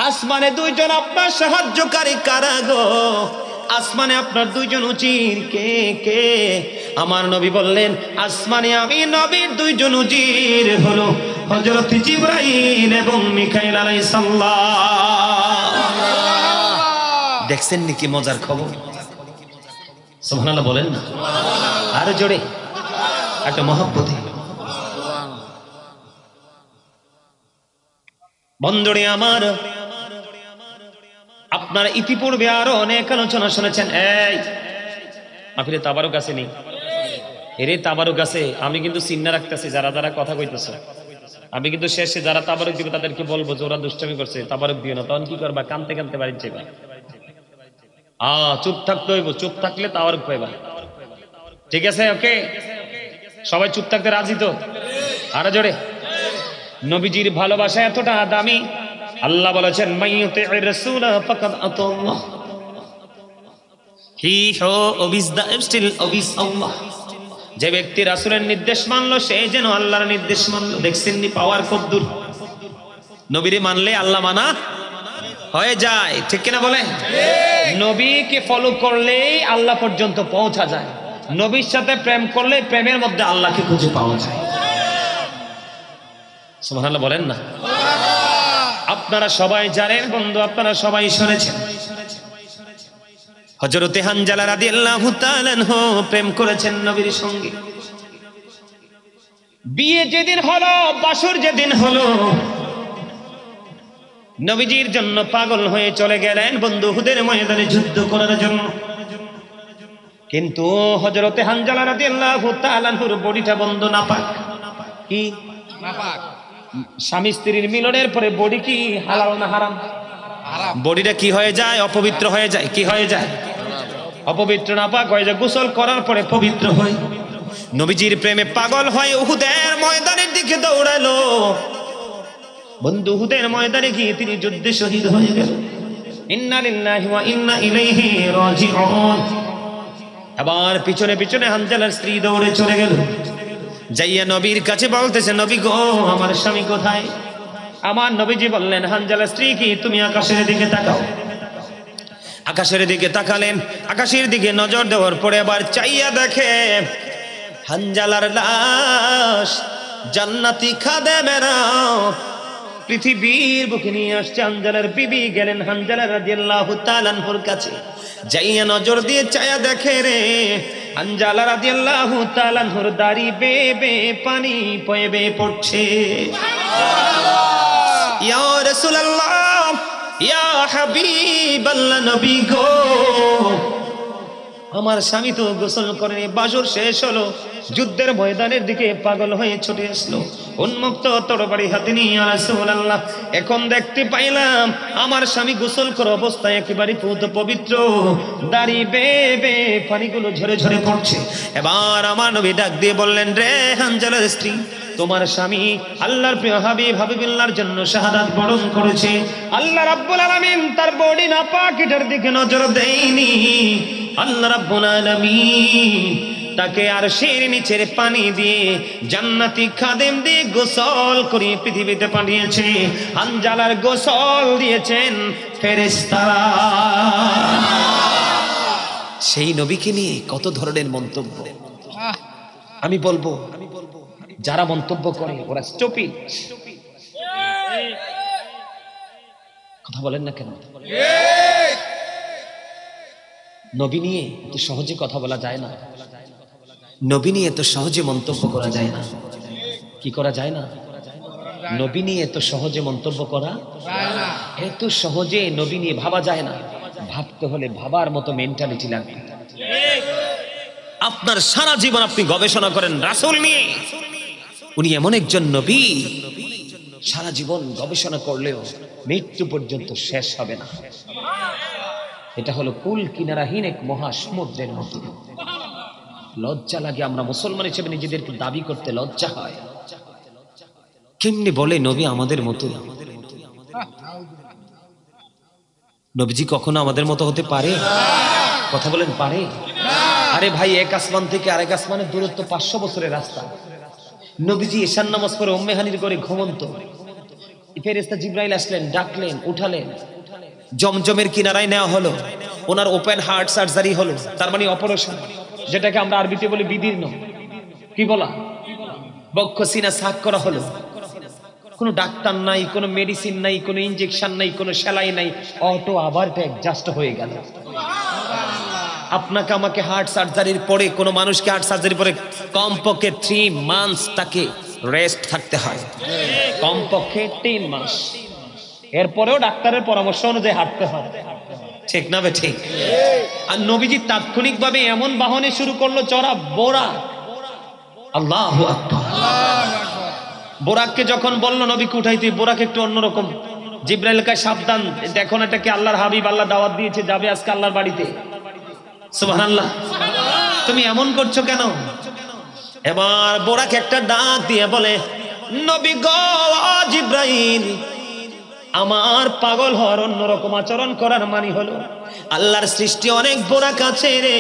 Speaker 1: আসমানে 2 জন আপনার সাহায্যকারী কারা গো? আসমানে আপনার 2 জন উজির কে কে? আমার নবী বললেন আসমানে আমি নবীর 2 জন উজির হলো হযরত জিবরাইল এবং মিকাইল আলাইহিস সালাম। দেখছেন নাকি মজার খবর? সুবহানাল্লাহ বলেন না? আরো জোরে একটা মহব্বতে। বন্ধুরে আমার, আপনারা ইতিপূর্বে আরো অনেক আলোচনা শুনেছেন। এই মাহফিলে তাবারুক আসেনি? এরে তাবারুক আছে, আমি কিন্তু চিন্তা রাখতেছি যারা যারা কথা কইতেছে। আমি কিন্তু শেষে যারা তাবারুক দিবে তাদেরকে বলবো যে ওরা দুষ্টামি করছে, তাবারুক দিও না। তখন কি করবা? কানতে কানতে বাড়ি যাইবা। চুপ থাকতে হইব, চুপ থাকলে তাবারুক পাইবা। ঠিক আছে? ওকে, সবাই চুপ থাকতে রাজি তো? আরো জোরে। নবীজির ভালোবাসা এতটা দামি, আল্লাহ বলেছেন মাইয়ুতির রাসূলা ফাকাদ আতাল্লাহ, হি হো অবিস দা স্টিল অবিস আল্লাহ। যে ব্যক্তি রাসূলের নির্দেশ মানলো সে যেন আল্লাহর নির্দেশ মানলো। দেখছেন নি পাওয়ার কত দূর? নবীরে মানলে আল্লাহ মানা হয়ে যায়, ঠিক কিনা বলেন? নবীকে ফলো করলেই আল্লাহ পর্যন্ত পৌঁছা যায়। নবীর সাথে প্রেম করলে প্রেমের মধ্যে আল্লাহকে খুঁজে পাওয়া যায়। সুবহানাল্লাহ বলেন না? আপনারা সবাই জানেন বন্ধু, আপনারা সবাই শুনেছেন হযরতে হানজালা রাদিয়াল্লাহু তাআলা আনহু প্রেম করেছেন নবীর সঙ্গে। বিয়ে যেদিন হলো, বাসর যেদিন হলো, নবীজির জন্য পাগল হয়ে চলে গেলেন বন্ধু উহুদের ময়দানে যুদ্ধ করার জন্য। কিন্তু হযরতে হানজালা রাদিয়াল্লাহু তাআলা আনহুর বডিটা বন্ধ নাপাক। কি নাপাক? স্বামী স্ত্রীর মিলনের পরে বডি কি হালাল না হারাম? বডিটা কি হয়ে যায়? অপবিত্র হয়ে যায়। কি হয়ে যায়? অপবিত্র, নাপাক হয়ে যায়। গোসল করার পরে পবিত্র হয়। নবীজির প্রেমে পাগল হয়ে উহুদের ময়দানের দিকে দৌড়ালো। বন্ধু উহুদের ময়দানে গিয়ে তিনি যুদ্ধে শহীদ হয়ে গেল। ইন্না লিল্লাহি ওয়া ইন্না ইলাইহি রাজিউন। আবার পিছনে পিছনে হানজালার স্ত্রী দৌড়ে চলে গেল। যাইয়া নবীর কাছে বলতেছে, নবী গো, আমার স্বামী কোথায়? আমার নবীজি বললেন, হানজালার স্ত্রী কি তুমি আকাশের দিকে তাকাও। আকাশের দিকে তাকালেন। আকাশের দিকে নজর দেওয়ার পরে আবার চাইয়া দেখে হানজালার লাশ জান্নাতি খাদেমেরা পৃথিবীর বুকে নিয়ে আসছে। হানজালার বিবি গেলেন হানজালা রাদিয়াল্লাহু তাআলা আনহুর কাছে। যাইয়া নজর দিয়ে চাইয়া দেখে রে হানজালা রাদিয়াল্লাহু তাআলা আনহুর দাড়ি বেয়ে বেয়ে পানি বয়ে বেয়ে পড়ছে। ইয়া রাসূলুল্লাহ, ইয়া হাবিবাল্লাহ, নবী গো, আমার স্বামী তো গোসল করেনি। বাসর শেষ হলো, যুদ্ধের ময়দানের দিকে পাগল হয়ে ছুটে আসলো উন্মুক্ত তরবারি হাতে নিয়ে। ইয়া রাসূলুল্লাহ, এখন দেখতে পাইলাম আমার স্বামী গোসল করা অবস্থায় একেবারে পবিত্র, দাড়ি বেয়ে বেয়ে পানিগুলো ঝরে ঝরে পড়ছে। এবার আমার নবী ডাক দিয়ে বললেন, রে হানজালার স্ত্রী, তোমার স্বামী আল্লাহর প্রিয় হাবিব হাবিবুল্লাহর জন্য শাহাদাত বরণ করেছে। আল্লাহ রাব্বুল আলামিন তার বডি নাপাক, এটার দিকে নজর দেয়নি। আল্লাহ রাব্বুল আলামিন তাকে আরশের নিচের পানি দিয়ে জান্নাতি খাদেম দিয়ে গোসল করিয়ে পৃথিবীতে পাঠিয়েছে। হানজালার গোসল দিয়েছেন ফেরেশতারা। সেই নবীকে নিয়ে কত ধরনের মন্তব্য। আমি বলবো যারা মন্তব্য করে ওরা স্টুপিড। কথা বলেন না কেন? নবী নিয়ে তো সহজে কথা বলা যায় না। নবী নিয়ে তো সহজে মন্তব্য করা যায় না। কি করা যায় না? নবী নিয়ে তো সহজে মন্তব্য করা যায় না। এত সহজে নবী নিয়ে ভাবা যায় না। ভাবতে হলে ভাবার মতো মেন্টালিটি লাগবে। আপনার সারা জীবন আপনি গবেষণা করেন রাসূল নিয়ে, উনি এমন একজন নবী, সারা জীবন গবেষণা করলেও মৃত্যু পর্যন্ত শেষ হবে না। এটা হলো কুল কিনারাহীন এক মহাসমুদ্রের মতো। লজ্জা লাগে, আমরা মুসলমান হিসেবে নিজেদেরকে দাবি করতে লজ্জা হয়। কেমনি বলে নবী আমাদের মতো? নবীজি কখনো আমাদের মতো হতে পারে? কথা বলেন, পারে? আরে ভাই, এক আসমান থেকে আরেক আসমানের দূরত্ব 500 বছরের রাস্তা। নবীজি ঈশান নামাজ পড়ে উম্মে হানির ঘরে ঘুমন্ত। ফেরেশতা জিবরাইল আসলেন, ডাকলেন, উঠালেন, জমজমের কিনারায় নেওয়া হলো। ওনার ওপেন হার্ট সার্জারি হলো, তার মানে অপারেশন, যেটাকে আমরা আরবিতে বলি বিদীর্ণ। কি বলা? বক্ষ সিনা সাক করা হলো। কোনো ডাক্তার নাই, কোনো মেডিসিন নাই, কোনো ইনজেকশন নাই, কোনো সেলাই নাই, অটো আবার অ্যাডজাস্ট হয়ে গেল। আপনাকে আমাকে হার্ট সার্জারির পরে, কোনো মানুষকে হার্ট সার্জারি পরে কমপক্ষে 3 মান্থস তাকে রেস্ট থাকতে হয়। কমপক্ষে 3 মাস। এরপরেও ডাক্তারের পরামর্শ অনুযায়ী হাঁটতে হয়, ঠিক না ঠিক? আর নবীজি তাৎক্ষণিকভাবে এমন বাহনে শুরু করলো চড়া, বোরা। আল্লাহু আকবার। বোরাককে যখন বললো নবীকে উঠাইতে, বোরাক একটু অন্যরকম। জিব্রাইল কয় সাবধান, দেখো না এটা কি আল্লাহর হাবিব, আল্লাহ দাওয়াত দিয়েছে, যাবে আজকে আল্লাহর বাড়িতে। সুবহানাল্লাহ। তুমি এমন করছো কেন? এবার বোরাক একটা ডাক দিয়ে বলে, নবী গো জিব্রাইল, আমার পাগল হওয়ার অন্যরকম আচরণ করার মানে হলো আল্লাহর সৃষ্টি অনেক বোরাক আছে রে।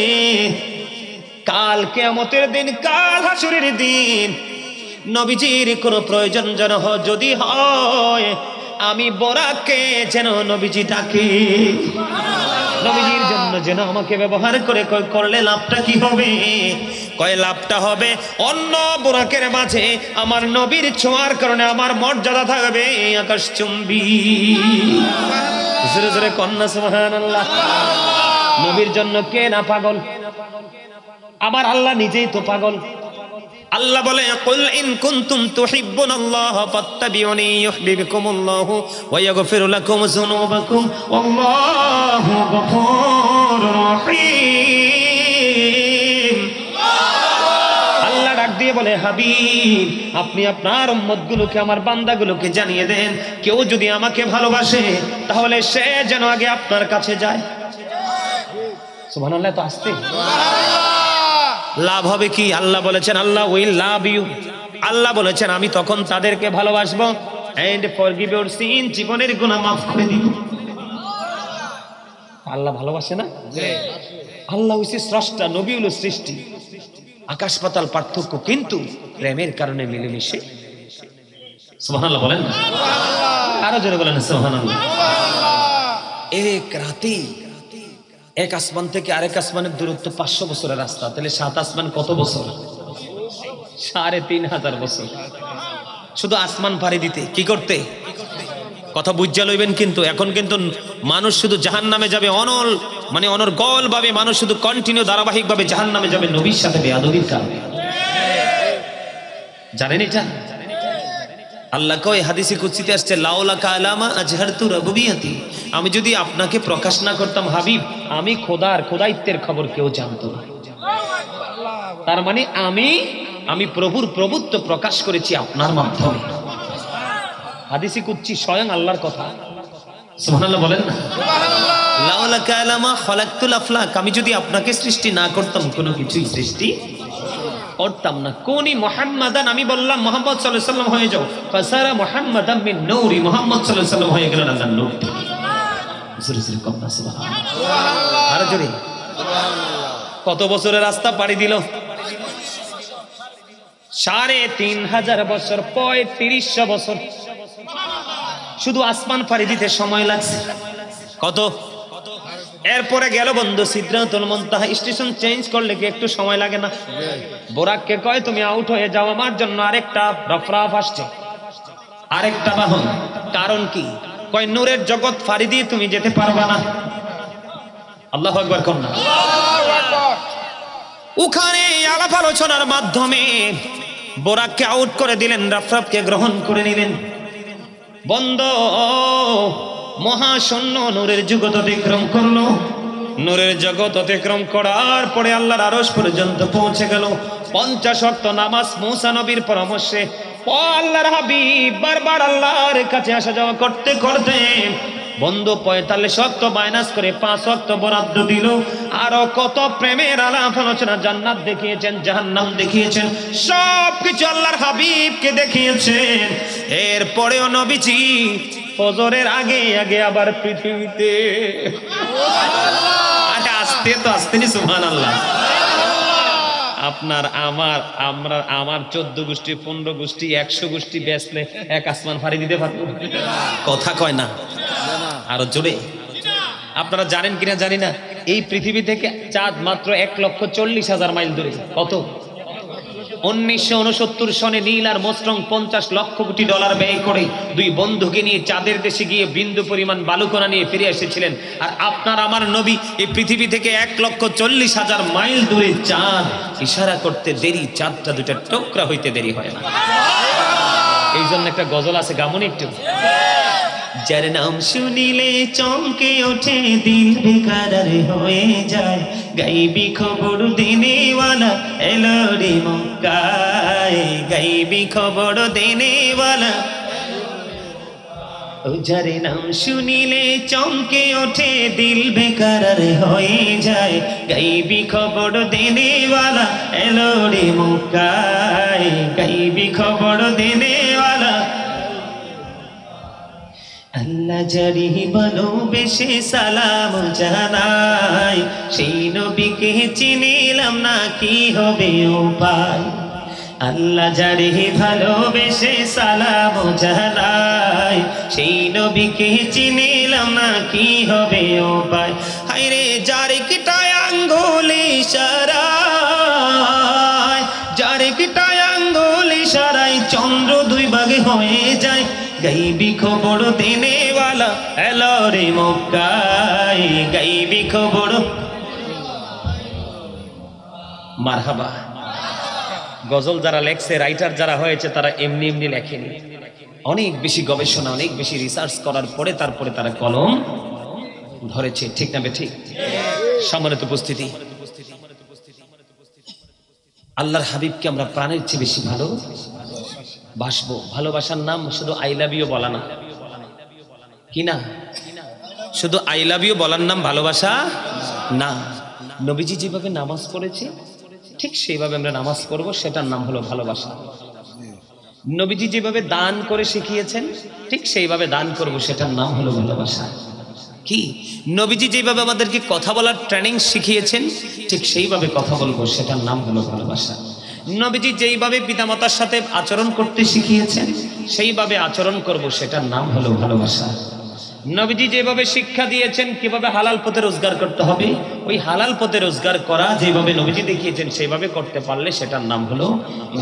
Speaker 1: কাল কিয়ামতের দিন, কাল হাসরের দিন নবীজির কোনো প্রয়োজন যেন যদি হয়, আমি বোরাককে যেন নবীজি ডাকে, নবীজির জন্য যেন আমাকে ব্যবহার করে। করলে লাভটা কি হবে? কয় লাভটা হবে অন্য বোরাকের মাঝে আমার নবীর ছোঁয়ার কারণে আমার মর্যাদা থাকবে আকাশচুম্বী। জোরে জোরে কন্যা সুবহানাল্লাহ। নবীর জন্য কে না পাগল? আমার আল্লাহ নিজেই তো পাগল। আল্লাহ বলে, কুল ইন কুনতুম তুহিব্বুনাল্লাহ ফাত্তাবিউনি ইউহিব্বুকুমুল্লাহু ওয়া ইয়াগফির লাকুম যুনুবাকুম ওয়াল্লাহু গফুরুর রহিম। আল্লাহ ডাক দিয়ে বলে, হাবিব আপনি আপনার উম্মতগুলোকে, আমার বান্দাগুলোকে জানিয়ে দেন, কেউ যদি আমাকে ভালোবাসে তাহলে সে যেন আগে আপনার কাছে যায়। সুবহানাল্লাহ। তো আসতে লাভ হবে কি? আল্লাহ বলেছেন, আল্লাহ উইল লাভ ইউ। আল্লাহ বলেছেন আমি তখন তাদেরকে ভালোবাসবো এন্ড ফরগিভ ইউর সিন, জীবনের গুনাহ মাফ করে দিব। আল্লাহ ভালোবাসে না? আল্লাহ হইছে স্রষ্টা, নবী হলো সৃষ্টি, আকাশ পাতাল পার্থক্য, কিন্তু প্রেমের কারণে মিলেমিশে। সুবহানাল্লাহ বলেন, আরো জোরে বলেন সুবহানাল্লাহ। এক রাতে এক আসমান থেকে আরেক আসমানের দূরত্ব 500 বছরের রাস্তা। তাহলে 7 আসমান কত বছর? 3500 বছর। শুধু আসমান পাড়ি দিতে, কি করতে? কথা বুঝা লইবেন। কিন্তু এখন কিন্তু মানুষ শুধু জাহান্নামে যাবে, অনর্গল ভাবে মানুষ শুধু কন্টিনিউ ধারাবাহিক ভাবে জাহান্নামে যাবে নবীর সাথে বেয়াদবির কারণে। জানেন এটা? আল্লাহ কয় হাদিসে কুদসিতে আসছে, লাউলা কালামা আজহারতু রুবুবিয়াতি, আমি যদি আপনাকে প্রকাশ না করতাম হাবিব, আমি খোদাইত্বের খবর কেউ জানতো না। তার মানে আমি প্রভুর প্রভুত্ব প্রকাশ করেছি আপনার মাধ্যমে। হাদিসে কুদসি স্বয়ং আল্লাহর কথা। সুবহানাল্লাহ বলেন না? লাউলা কালামা খালাকতুল আফলাক, আমি যদি আপনাকে সৃষ্টি না করতাম কোনো কিছুই সৃষ্টি করতাম না। কোনি মুহাম্মাদান, আমি বললাম মুহাম্মদ সাল্লাল্লাহু আলাইহি ওয়াসাল্লাম হয়ে যাও, ফাসারা মুহাম্মাদান মিন নূরি, মুহাম্মদ সাল্লাল্লাহু আলাইহি ওয়াসাল্লাম হয়ে গেলেন আল্লাহর নূর। সুবহানাল্লাহ। আর জোরে কত বছরের রাস্তা পাড়ি দিল? 3500 বছর, 3500 বছর শুধু আসমান পাড়ি দিতে সময় লাগছে। কত? এরপরে গেল বন্ধু সিদরাতুল মুনতাহা। স্টেশন চেঞ্জ করলে কি একটু সময় লাগে না? বোরাককে কয় তুমি আউট হয়ে যাও, আমার জন্য আরেকটা রফরাফ আসছে, আরেকটা বাহন। কারণ কি? কয় নূরের জগৎ ফাড়ি দিয়ে তুমি যেতে পারবা না। আল্লাহু আকবার কোন না? ওখানে আলাপ আলোচনার মাধ্যমে বোরাককে আউট করে দিলেন, রফরাফকে গ্রহণ করে নিলেন। বন্ধ মহাশূন্য নূরের জগৎ অতিক্রম করলো। নূরের জগৎ অতিক্রম করার পরে আল্লাহর আরশ পর্যন্ত পৌঁছে গেল। 50 ওয়াক্ত নামাজ মুসা নবীর পরামর্শে আল্লাহর হাবিব বারবার আল্লাহর কাছে আসা যাওয়া করতে করতে বন্ধু 45 ওয়াক্ত মাইনাস করে 5 ওয়াক্ত বরাদ্দ দিল। আরো কত প্রেমের আলাপ আলোচনা, জান্নাত দেখিয়েছেন, জাহান্নাম দেখিয়েছেন, সবকিছু আল্লাহর হাবিবকে দেখিয়েছেন। এরপরেও নবীজি ফজরের আগে আগে আবার পৃথিবীতে আসতে নি। সুবহানাল্লাহ। আপনার আমার 14 গোষ্ঠী 15 গোষ্ঠী 100 গোষ্ঠী বেচলে এক আসমান ফাড়ি দিতে পারবো? কথা কয় না, আরো জোরে। আপনারা জানেন কিনা জানি না, এই পৃথিবী থেকে চাঁদ মাত্র 1,40,000 মাইল দূরে। কত? 1969 সনে নীল আর মোস্ট্রং 50 লক্ষ কোটি ডলার ব্যয় করে 2 বন্ধুকে নিয়ে চাঁদের দেশে গিয়ে বিন্দু পরিমাণ বালুকণা নিয়ে ফিরে এসেছিলেন। আর আপনার আমার নবী এই পৃথিবী থেকে 1,40,000 মাইল দূরে চাঁদ ইশারা করতে দেরি, চাঁদটা দুটা টুকরা হইতে দেরি হয় না। এই জন্য একটা গজল আছে, গামুন একটু। যার নাম শুনিলে চমকে ওঠে দিল বেকারার হয়ে যায়, গাইবি খবর দেনেওয়ালা এলো রে মক্কায়, গাইবি খবর দেনেওয়ালা। ও যার নাম শুনিলে চমকে ওঠে দিল বেকারার হয়ে যায়, গাইবি খবর দেনেওয়ালা এলো রে মক্কায়, গাইবি খবর দেনেওয়ালা। আল্লাহ যারি ভালোবেসে সালাম জানাই, সেই নবীকে চিনিলাম না কি হবে উপায়। আল্লাহ যারি ভালোবেসে সালাম জানাই, সেই নবীকে চিনিলাম না কি হবে উপায়। হায়রে যার কিটায় আঙ্গুল ইশারায়, যার কিটায় আঙ্গুল ইশারায় চন্দ্র দুই ভাগে হয়ে যায়, গাইবি খবর দেনেওয়ালা এলো রে মক্কায়, গাইবি খবর। মারহাবা। গজল যারা লেখছে, রাইটার যারা হয়েছে, তারা এমনি এমনি লেখেনি, অনেক বেশি গবেষণা, অনেক বেশি রিসার্চ করার পরে তারপরে তারা কলম ধরেছে। ঠিক না বেঠিক? সম্মানিত উপস্থিতি, আল্লাহর হাবিবকে আমরা প্রাণের চেয়ে বেশি ভালো বাসবো। ভালোবাসার নাম শুধু আই লাভ ইউ বলা না, কি না? শুধু আই লাভ ইউ বলার নাম ভালোবাসা না। নবীজি যেভাবে নামাজ পড়েছে ঠিক সেইভাবে আমরা নামাজ পড়বো, সেটার নাম হলো ভালোবাসা। নবীজি যেভাবে দান করে শিখিয়েছেন ঠিক সেইভাবে দান করব, সেটার নাম হলো ভালোবাসা। কি? নবীজি যেভাবে আমাদেরকে কথা বলার ট্রেনিং শিখিয়েছেন ঠিক সেইভাবে কথা বলবো, সেটার নাম হলো ভালোবাসা। নবীজি যেইভাবে পিতামাতার সাথে আচরণ করতে শিখিয়েছেন সেইভাবে আচরণ করব, সেটার নাম হলো ভালোবাসা। নবীজি যেভাবে শিক্ষা দিয়েছেন কিভাবে হালাল পথে রোজগার করতে হবে, ওই হালাল পথে রোজগার করা যেভাবে নবীজি দেখিয়েছেন সেইভাবে করতে পারলে সেটার নাম হলো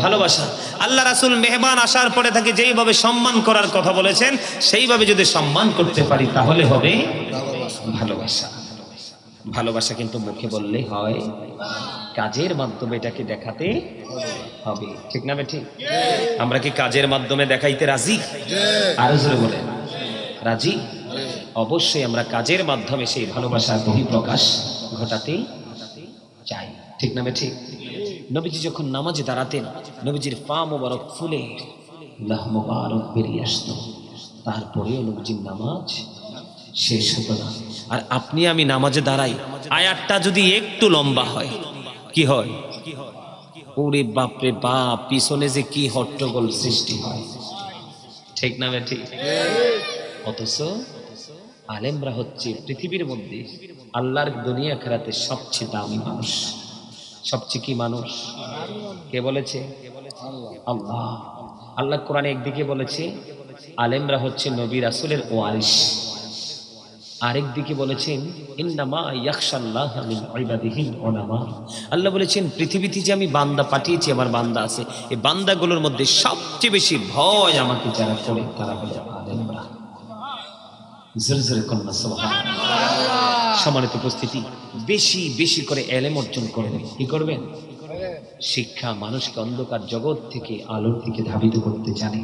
Speaker 1: ভালোবাসা। আল্লাহ রাসূল মেহমান আসার পরে তাকে যেইভাবে সম্মান করার কথা বলেছেন সেইভাবে যদি সম্মান করতে পারি তাহলে হবে ভালোবাসা। ভালোবাসা কিন্তু মুখে বললে হয়, কাজের মাধ্যমে এটাকে দেখাতে হবে। ঠিক না ঠিক? আমরা কি কাজের মাধ্যমে দেখাইতে রাজি? আরো জোরে বলেন, রাজি? অবশ্যই আমরা কাজের মাধ্যমে সেই ভালোবাসার বহিঃপ্রকাশ ঘটাতে চাই। ঠিক না ঠিক? নবীজি যখন নামাজে দাঁড়াতেন নবীজির পা মোবারক ফুলে লাহ মোবারক বেরিয়ে আসতো, তারপরেও নবীজির নামাজ শেষ হতো না। আর আপনি আমি নামাজে দাঁড়াই, আয়াতটা যদি একটু লম্বা হয় কি হয়? ওরে বাপরে বাপ, পিছনে যে কি হট্টগোল সৃষ্টি হয়। ঠিক না ঠিক? অথচ আলেমরা হচ্ছে পৃথিবীর মধ্যে আল্লাহর দুনিয়া খেরাতে সবচেয়ে দামি মানুষ। সবচেয়ে কি মানুষ? কে বলেছে? আল্লাহ। আল্লাহ কোরআনে একদিকে বলেছে আলেমরা হচ্ছে নবী রাসূলের ওয়ারিস, আরেকদিকে বলেছেন ইন্নামা ইয়াখশাল্লাহ মিন ইবাদিহিল উলামা। আল্লাহ বলেছেন পৃথিবীতে যে আমি বান্দা পাঠিয়েছি, আমার বান্দা আছে, এই বান্দাগুলোর মধ্যে সবচেয়ে বেশি ভয় আমাকে যারা করে তারা হলো আলেমরা। জোরে কন্যা সুবহানাল্লাহ। সম্মানিত উপস্থিতি, বেশি বেশি করে ইলম অর্জন করবেন। কি করবেন? শিক্ষা মানুষকে অন্ধকার জগৎ থেকে আলোর দিকে ধাবিত করতে জানে।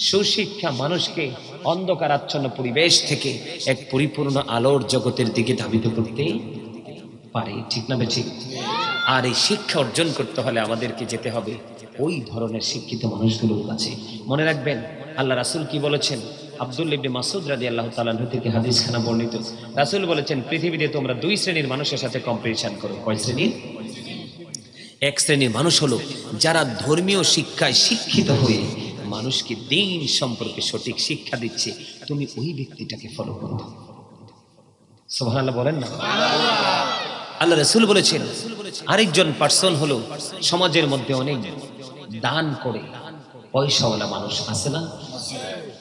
Speaker 1: সুশিক্ষা মানুষকে অন্ধকার আচ্ছন্ন পরিবেশ থেকে এক পরিপূর্ণ আলোর জগতের দিকে ধাবিত করতে পারে। ঠিক না ঠিক? আর এই শিক্ষা অর্জন করতে হলে আমাদেরকে যেতে হবে ওই ধরনের শিক্ষিত মানুষগুলোর কাছে। মনে রাখবেন আল্লাহ রাসূল কি বলেছেন? আব্দুল্লাহ ইবনে মাসউদ রাদিয়াল্লাহু তাআলা আনহু থেকে হাদিসখানা বর্ণিত। রাসূল বলেছেন পৃথিবীতে তোমরা দুই শ্রেণীর মানুষের সাথে কম্পিটিশন করো। কয় শ্রেণীর? এক শ্রেণীর মানুষ হলো যারা ধর্মীয় শিক্ষায় শিক্ষিত হয়ে মানুষকে দ্বীন সম্পর্কে সঠিক শিক্ষা দিচ্ছে, তুমি ওই ব্যক্তিটাকে ফলো করো। সুবহানাল্লাহ বলেন না? আল্লাহ রাসূল বলেছেন আরেকজন পার্সন হলো সমাজের মধ্যে অনেক দান করে পয়সাওয়ালা মানুষ আছে না?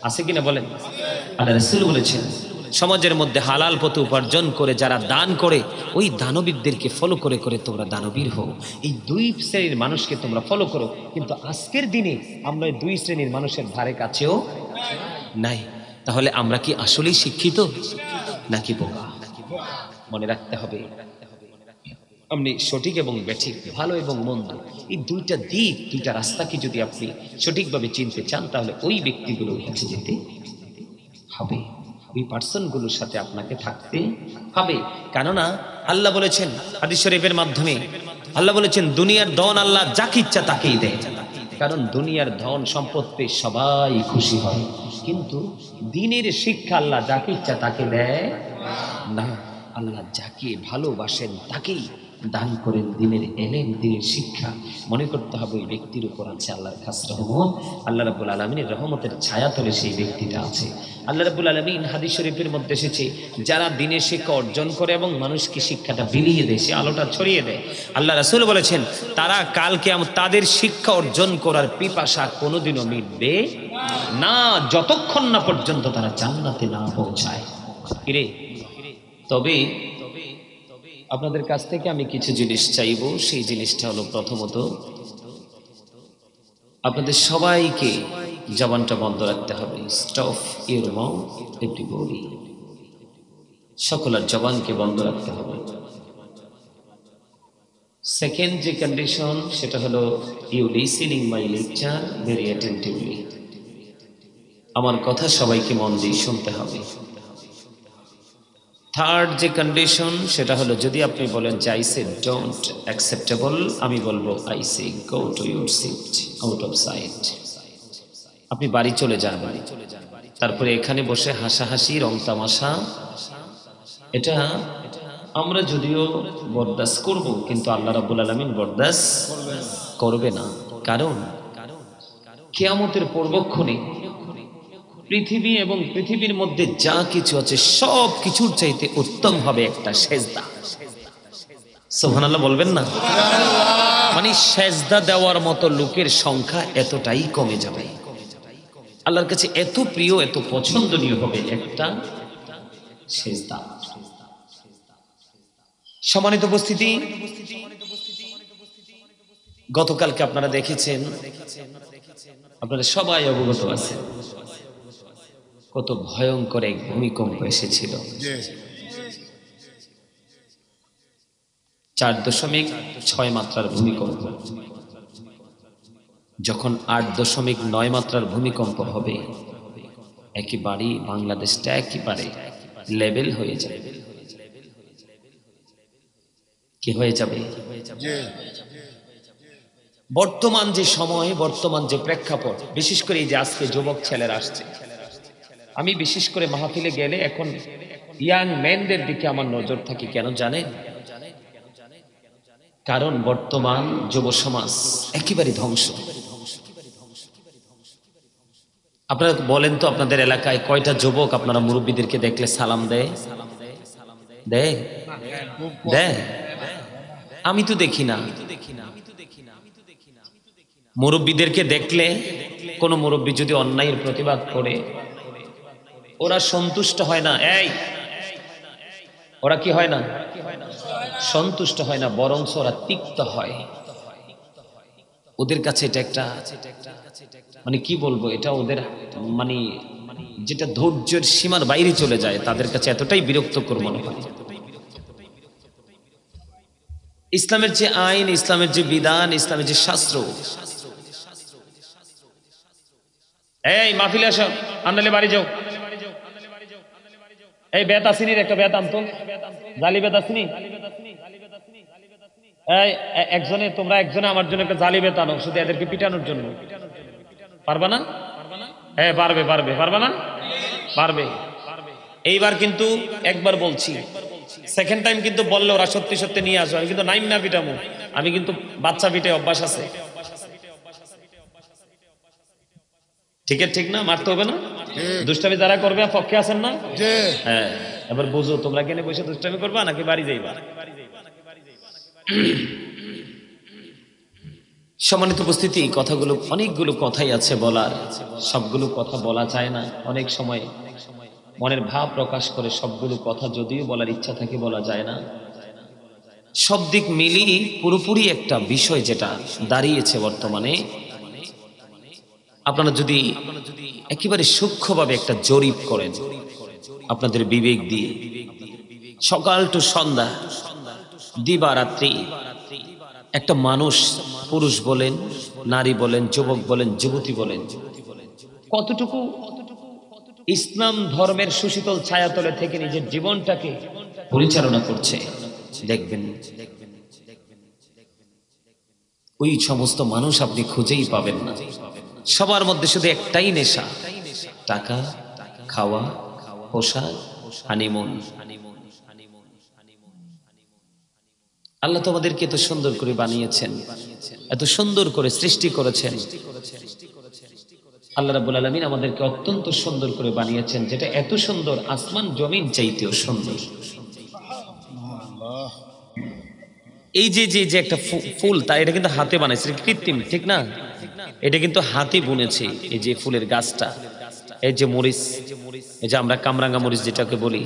Speaker 1: আছে কিনা বলেন? আল্লাহ রাসূল বলেছেন সমাজের মধ্যে হালাল পথে উপার্জন করে যারা দান করে ওই দানবীরদেরকে ফলো করে করে তোমরা দানবীর হও। এই দুই শ্রেণীর মানুষকে তোমরা ফলো করো। কিন্তু আজকের দিনে আমরা এই দুই শ্রেণীর মানুষের ধারে কাছেও নাই। তাহলে আমরা কি আসলেই শিক্ষিত নাকি বোকা? মনে রাখতে হবে আপনি সঠিক এবং ব্যাঠিক, ভালো এবং মন্দ, এই দুইটা দিক, দুইটা রাস্তাকে যদি আপনি সঠিকভাবে চিনতে চান তাহলে ওই ব্যক্তিগুলোর কাছে যেতে হবে, ওই পার্সনগুলোর সাথে আপনাকে থাকতে হবে। কেননা আল্লাহ বলেছেন হাদিস শরীফের মাধ্যমে, আল্লাহ বলেছেন দুনিয়ার ধন আল্লাহ যাকে ইচ্ছা তাকেই দেয়। কারণ দুনিয়ার ধন সম্পদ পেয়ে সবাই খুশি হয়, কিন্তু দিনের শিক্ষা আল্লাহ যাকে ইচ্ছা তাকে দেয় না। আল্লাহ যাকে ভালোবাসেন তাকেই দান করেন দিনের এলেম, দিনের শিক্ষা। মনে করতে হবে ওই ব্যক্তির উপর আছে আল্লাহর খাস রহমত, আল্লাহ রাব্বুল আলামিনের রহমতের ছায়া তলে সেই ব্যক্তিটা আছে। আল্লাহ রাব্বুল আলামিন হাদিস শরীফের মধ্যে এসেছে, যারা দিনের শিক্ষা অর্জন করে এবং মানুষকে শিক্ষাটা বিলিয়ে দেয়, সে আলোটা ছড়িয়ে দেয়, আল্লাহ রাসূল বলেছেন তারা কাল কিয়ামত তাদের শিক্ষা অর্জন করার পিপাসা কোনোদিনও মিটবে না, যতক্ষণ না পর্যন্ত তারা জান্নাতে না পৌঁছায়। কিরে, তবে আপনাদের কাছ থেকে আমি কিছু জিনিস চাইবো। সেই জিনিসটা হলো, প্রথমত আপনাদের সবাইকে জবানটা বন্ধ রাখতে হবে। স্টপ ইউর মাউথ এভরিবডি, সকলের জবানকে বন্ধ রাখতে হবে। সেকেন্ড যে কন্ডিশন, সেটা হলো you listening my lecture very attentively, আমার কথা সবাইকে মন দিয়ে শুনতে হবে। থার্ড যে কন্ডিশন, সেটা হলো যদি আপনি বলেন যে আই সে ডোন্ট অ্যাকসেপ্টেবল, আমি বলবো I say go to your seat out of sight, আপনি বাড়ি চলে যান। তারপরে এখানে বসে হাসাহাসি রং তামাশা, এটা আমরা যদিও বরদাস্ত করব, কিন্তু আল্লাহ রাব্বুল আলামিন বরদাস্ত করবে না। কারণ কিয়ামতের পূর্বক্ষণে পৃথিবী এবং পৃথিবীর মধ্যে যা কিছু আছে সব কিছুর চাইতে উত্তম হবে একটা সেজদা। সুবহানাল্লাহ বলবেন না? মানে সেজদা দেওয়ার মতো লোকের সংখ্যা এতটাই কমে যাবে, আল্লাহর কাছে এত প্রিয়, এত পছন্দনীয় হবে একটা সেজদা। সম্মানিত উপস্থিতি, গতকালকে আপনারা দেখেছেন, আপনারা সবাই অবগত আছেন, কত ভয়ঙ্কর এক ভূমিকম্প এসেছিল। 4.6 মাত্রার ভূমিকম্প। যখন 8.9 মাত্রার ভূমিকম্প হবে, একেবারে বাংলাদেশটা একেবারে লেভেল হয়ে যাবে। কি হয়ে যাবে? বর্তমান যে সময়, বর্তমান যে প্রেক্ষাপট, বিশেষ করে এই যে আজকে যুবক ছেলেরা আসছে, আমি বিশেষ করে মাহফিলে গেলে এখন ইয়াং মেনদের দিকে আমার নজর থাকে। কেন জানেন? কারণ বর্তমান যুব সমাজ একেবারে ধ্বংস। আপনারা বলেন তো, আপনাদের এলাকায় কয়টা যুবক আপনারা মুরব্বীদেরকে দেখলে সালাম দেয়? দেয়? দেয়? আমি তো দেখি না। মুরব্বীদেরকে দেখলে, কোন মুরব্বী যদি অন্যায়ের প্রতিবাদ করে, ওরা সন্তুষ্ট হয় না। ওরা কি হয় না? সন্তুষ্ট হয় না, বরং ওরা তিক্ত হয়। ওদের কাছে এটা একটা, মানে কি বলবো, এটা ওদের মানে যেটা ধৈর্যের সীমার বাইরে চলে যায়, তাদের কাছে এতটাই বিরক্তকর মনে হয়। ইসলামের যে আইন, ইসলামের যে বিধান, ইসলামের যে শাস্ত্র, এই মাহফিলে আসো, আনলে বাড়ি যাও। এই বেত আসিনির একটা বেত আনতো, জালি বেত আসিনি। একজনে, তোমরা একজনে আমার জন্য একটা জালি বেত আনো, শুধু এদেরকে পিটানোর জন্য। পারবা না? হ্যাঁ পারবে, পারবে। পারবা না? পারবে। এইবার কিন্তু একবার বলছি, সেকেন্ড টাইম কিন্তু বললে ওরা সত্যি সত্যি নিয়ে আসো। আমি কিন্তু নাইম না পিটামো, আমি কিন্তু বাচ্চা পিটে অভ্যাস আছে। ঠিক না? মারতে হবে না? দুষ্টামি যারা করবে পক্ষে আছেন না? হ্যাঁ, এবার বুঝো, তোমরা কেন বসে দুষ্টামি করবা নাকি বাড়ি যাইবা? সম্মানিত উপস্থিতি, কথাগুলো, অনেকগুলো কথাই আছে বলার, সবগুলো কথা বলা যায় না। অনেক সময় মনের ভাব প্রকাশ করে সবগুলো কথা যদিও বলার ইচ্ছা থাকে, বলা যায় না। সব দিক মিলিয়ে পুরোপুরি একটা বিষয় যেটা দাঁড়িয়েছে বর্তমানে, আপনারা যদি একেবারে সূক্ষ্মভাবে একটা জরিপ করেন আপনাদের বিবেক দিয়ে, সকাল টু সন্ধ্যা, দিবারাত্রি, একটা মানুষ, পুরুষ বলেন, নারী বলেন, যুবক বলেন, যুবতী বলেন, কতটুকু ইসলাম ধর্মের সুশীতল ছায়াতলে থেকে নিজের জীবনটাকে পরিচালনা করছে, দেখবেন ওই সমস্ত মানুষ আপনি খুঁজেই পাবেন না। সবার মধ্যে শুধু একটাই নেশা, টাকা, খাওয়া, পোশাক, হানিমুন। আল্লাহ তো আমাদেরকে এত সুন্দর করে বানিয়েছেন, এত সুন্দর করে সৃষ্টি করেছেন। আল্লাহ রাব্বুল আলামিন আমাদেরকে অত্যন্ত সুন্দর করে বানিয়েছেন, যেটা এত সুন্দর আসমান জমিন চাইতেও সুন্দর। এই যে যে যে একটা ফুল, তা এটা কিন্তু হাতে বানাইছে, কৃত্রিম, ঠিক না? এটা কিন্তু হাতে বুনেছে। এই যে ফুলের গাছটা, এই যে মরিচ, এই যে আমরা কামরাঙ্গা মরিচ যেটাকে বলি,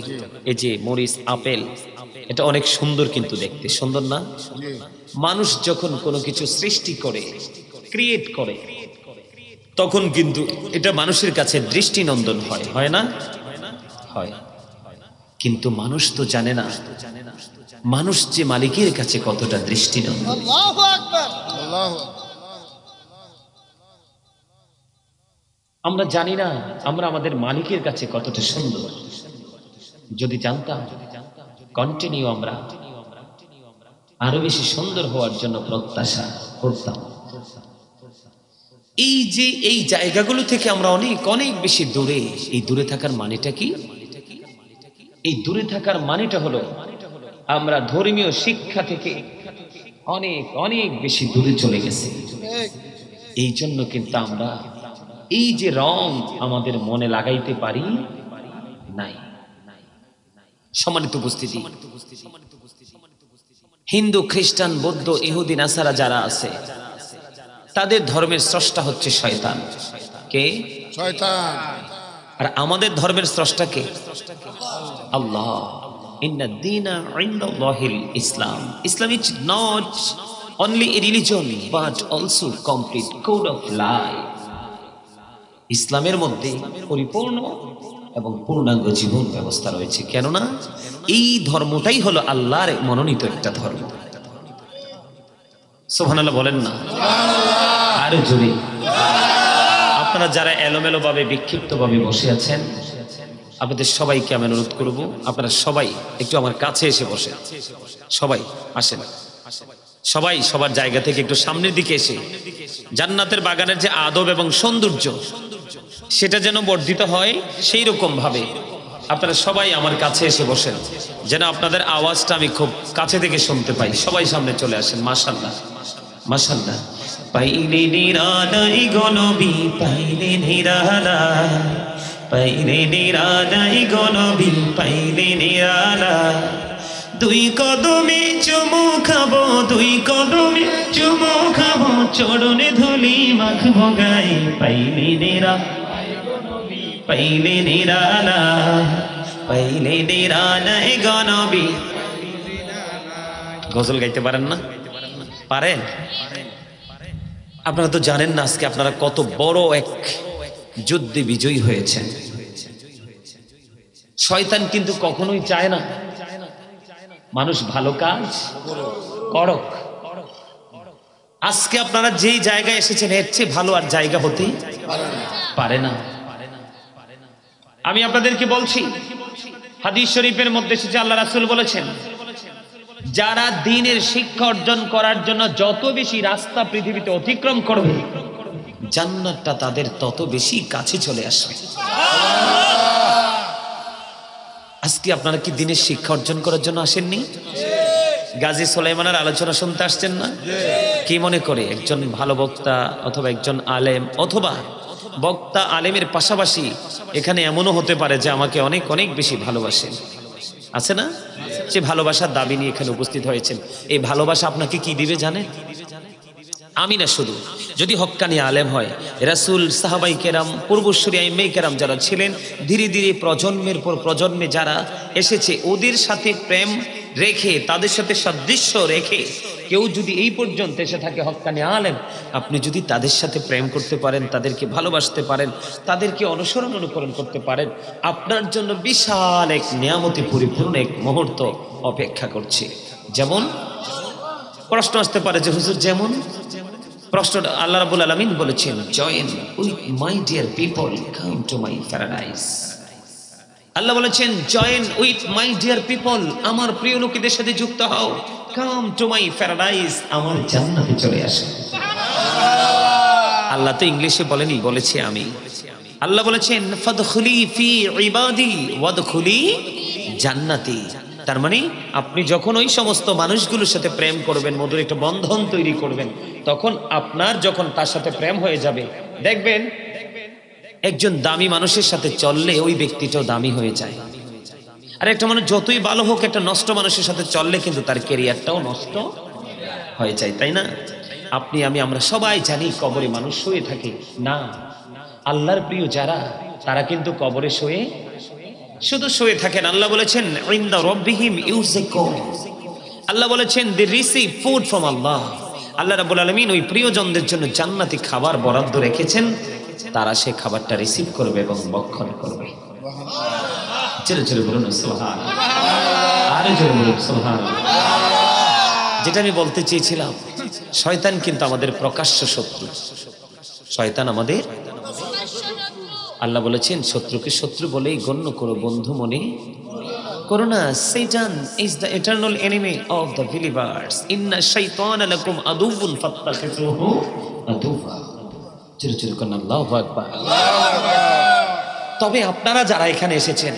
Speaker 1: এই যে মরিচ, আপেল, এটা অনেক সুন্দর কিন্তু দেখতে, সুন্দর না? মানুষ যখন কোনো কিছু সৃষ্টি করে, ক্রিয়েট করে, তখন কিন্তু এটা মানুষের কাছে দৃষ্টিনন্দন হয়, হয় না? হয়। কিন্তু মানুষ তো জানে না মানুষ যে মালিকের কাছে কতটা দৃষ্টিনন্দন।
Speaker 2: আল্লাহু আকবার, আল্লাহু আকবার।
Speaker 1: আমরা জানি না আমরা আমাদের মালিকের কাছে কতটা সুন্দর। যদি জানতাম, কন্টিনিউ আমরা আরো বেশি সুন্দর হওয়ার জন্য প্রত্যাশা করতাম। এই যে এই জায়গাগুলো থেকে আমরা অনেক অনেক বেশি দূরে। এই দূরে থাকার মানেটা কি? এই দূরে থাকার মানেটা হলো আমরা ধর্মীয় শিক্ষা থেকে অনেক অনেক বেশি দূরে চলে গেছি। এই জন্য কিন্তু আমরা এই যে রং আমাদের মনে লাগাইতে পারি নাই। সম্মানিত উপস্থিতি, হিন্দু, খ্রিস্টান, বৌদ্ধ, ইহুদি, নাসারা যারা আছে, তাদের ধর্মের স্রষ্টা হচ্ছে শয়তান। কে?
Speaker 2: শয়তান।
Speaker 1: আর আমাদের ধর্মের স্রষ্টা কে? আল্লাহ। ইন্না দীনা ইনদাল্লাহিল Islam. Islam is not only a religion but also complete code of life. ইসলামের মধ্যে পরিপূর্ণ এবং পূর্ণাঙ্গ জীবন ব্যবস্থা রয়েছে। কেননা এই ধর্মটাই হলো আল্লাহর মনোনীত একটা ধর্ম। সুবহানাল্লাহ বলেন না? আরো জোরে। আপনারা যারা এলোমেলো ভাবে, বিক্ষিপ্ত ভাবে বসে আছেন, আপনাদের সবাইকে আমি অনুরোধ করব, আপনারা সবাই একটু আমার কাছে এসে বসেন। সবাই আসেন, সবাই সবার জায়গা থেকে একটু সামনের দিকে এসে জান্নাতের বাগানের যে আদব এবং সৌন্দর্য, সেটা যেন বর্ধিত হয়, সেই রকম ভাবে আপনারা সবাই আমার কাছে এসে বসেন, যেন আপনাদের আওয়াজটা আমি খুব কাছে থেকে শুনতে পাই। সবাই সামনে চলে আসেন। মাশাআল্লাহ, মাশাআল্লাহ। পাইলে নিরালাই গনবি, পাইলে নিরালাই, পাইলে নিরালাই গনবি, পাইলে নিরালাই। দুই কদমে চুমু খাবো, দুই কদমে চুমু খাবো, চরণে ধুলি মাখবো গায়ে। পাইলে নিরা, পাইলে নিরালা, পাইলে নিরালাই গনবি। গজল গাইতে পারেন না? পারেন? আপনারা তো জানেন না আজকে আপনারা কত বড় এক যুদ্ধে বিজয়ী হয়েছেন। শয়তান কিন্তু কখনোই চায় না মানুষ ভালো কাজ করুক। আজকে আপনারা যেই জায়গায় এসেছেন, এর চেয়ে ভালো আর জায়গা হতেই পারে না। আমি আপনাদেরকে বলছি, হাদিস শরীফের মধ্যে এসেছে, আল্লাহ রাসূল বলেছেন, যারা দ্বীনের শিক্ষা অর্জন করার জন্য যত বেশি রাস্তা পৃথিবীতে অতিক্রম করবে, জান্নাতটা তাদের তত বেশি কাছে চলে আসবে। আজকে আপনারা কি দ্বীনের শিক্ষা অর্জন করার জন্য আসেননি? গাজী সুলাইমানের আলোচনা শুনতে আসছেন না? কি মনে করে একজন ভালো বক্তা অথবা একজন আলেম, অথবা বক্তা আলেমের পাশাপাশি এখানে এমনও হতে পারে যে আমাকে অনেক অনেক বেশি ভালোবাসেন, আছে না? সে ভালোবাসার দাবি নিয়ে এখানে উপস্থিত হয়েছেন। এই ভালোবাসা আপনাকে কি দিবে জানেন? আমি না শুধু, যদি হক্কানি আলেম হয়, রাসূল, সাহাবাই কেরাম, পূর্বসূরি আইম্মে কেরাম যারা ছিলেন, ধীরে ধীরে প্রজন্মের পর প্রজন্মে যারা এসেছে, ওদের সাথে প্রেম রেখে, তাদের সাথে সাদৃশ্য রেখে কেউ যদি এই পর্যন্ত এসে থাকে হক্কানি আলেম, আপনি যদি তাদের সাথে প্রেম করতে পারেন, তাদেরকে ভালোবাসতে পারেন, তাদেরকে অনুসরণ অনুকরণ করতে পারেন, আপনার জন্য বিশাল এক নিয়ামতে পরিপূর্ণ এক মুহূর্ত অপেক্ষা করছে। যেমন প্রশ্ন আসতে পারে যে হুজুর, যেমন প্রশ্নটা আল্লাহ রাব্বুল আলামিন বলেছেন, join with my dear people, come to my paradise. Allah বলেছেন, join with my dear people, আমার প্রিয় লোকেদের সাথে যুক্ত হও, কাম টু মাই প্যারাডাইস, আমার জান্নাতে চলে আসো। আল্লাহ তো ইংলিশে বলেনি, বলেছে আমি। আল্লাহ বলেছেন, ফাদখুলি ফি ইবাদি ওয়াদখুলি জান্নাতি। তার মানে আপনি যখন ওই সমস্ত মানুষগুলোর সাথে প্রেম করবেন, মধুর একটা বন্ধন তৈরি করবেন, তখন আপনার যখন তার সাথে প্রেম হয়ে যাবে, দেখবেন একজন দামি মানুষের সাথে চললে ওই ব্যক্তিটাও দামি হয়ে যায়। আর একটা মানুষ যতই ভালো হোক, একটা নষ্ট মানুষের সাথে চললে কিন্তু তার ক্যারিয়ারটাও নষ্ট হয়ে যায়, তাই না? আপনি আমরা সবাই জানি কবরে মানুষ শুয়ে থাকে না। আল্লাহর প্রিয় যারা, তারা কিন্তু কবরে শুধু শুয়ে থাকেন। আল্লাহ বলেছেন, ইনদা রাব্বিহিম ইউরযাকুন। আল্লাহ বলেছেন, দে রিসিভ ফুড ফ্রম আল্লাহ। আল্লাহ রাব্বুল আলামিন ওই প্রিয়জনদের জন্য জান্নাতি খাবার বরাদ্দ রেখেছেন, তারা সেই খাবারটা রিসিভ করবে এবং ভক্ষণ করবে। জোরে জোরে বলুন সুবহানাল্লাহ, আরে জোরে বলুন সুবহানাল্লাহ। যেটা আমি বলতে চেয়েছিলাম, শয়তান কিন্তু আমাদের প্রকাশ্য শত্রু। শয়তান আমাদের, আল্লাহ বলেছেন, শত্রুকে শত্রু বলেই গণ্য করো, বন্ধু মনে করো না। Satan is the eternal enemy of the believers. Inna shaytana lakum aduwwun fattakhidhuhu aduwwa. জোরে জোরে করুন আল্লাহু আকবার। তবে আপনারা যারা এখানে এসেছেন,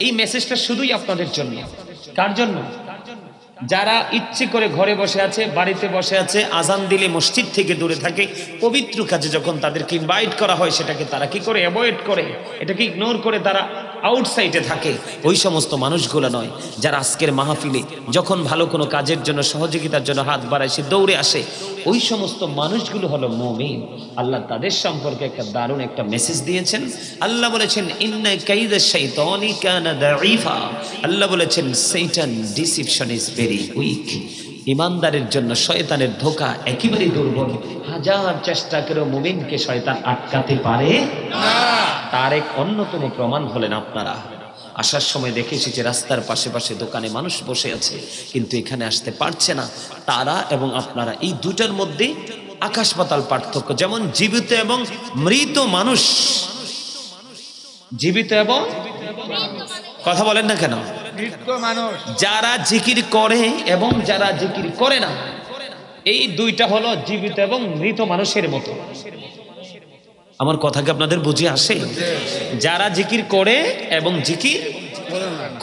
Speaker 1: এই মেসেজটা শুধুই আপনাদের জন্য। কার জন্য? যারা ইচ্ছে করে ঘরে বসে আছে, বাড়িতে বসে আছে, আজান দিলে মসজিদ থেকে দূরে থাকে, পবিত্র কাজে যখন তাদেরকে ইনভাইট করা হয় সেটাকে তারা কি করে অ্যাভয়েড করে, এটাকে ইগনোর করে তারা আউটসাইডে থাকে, ওই সমস্ত মানুষগুলো নয়। যারা আজকের মাহফিলে যখন ভালো কোনো কাজের জন্য, সহযোগিতার জন্য হাত বাড়ায়, সে দৌড়ে আসে, ওই সমস্ত মানুষগুলো হলো মুমিন। আল্লাহ তাদের সম্পর্কে একটা দারুণ একটা মেসেজ দিয়েছেন। আল্লাহ বলেছেন, ইন্না কাইদাশ শাইতানি কানা দাঈফা। আল্লাহ বলেছেন, শয়তান ডিসিপশন ইজ ভেরি উইক। ইমানদারের জন্য শয়তানের ধোঁকা একেবারে দুর্বল। হাজার চেষ্টা করেও মুমিনকে শয়তান আটকাতে পারে না। তার এক অন্যতম প্রমাণ হলেন আপনারা। আসার সময় দেখেছি যে রাস্তার পাশে পাশে দোকানে মানুষ বসে আছে, কিন্তু এখানে আসতে পারছে না। তারা এবং আপনারা, এই দুটার মধ্যে আকাশ পাতাল পার্থক্য। যেমন জীবিত এবং মৃত মানুষ, জীবিত এবং কথা বলেন না কেন, যারা জিকির করে এবং যারা জিকির করে না, এই দুইটা হলো জীবিত এবং মৃত মানুষের মতো। আমার কথা কি আপনাদের বুঝে আসে? যারা জিকির করে এবং জিকির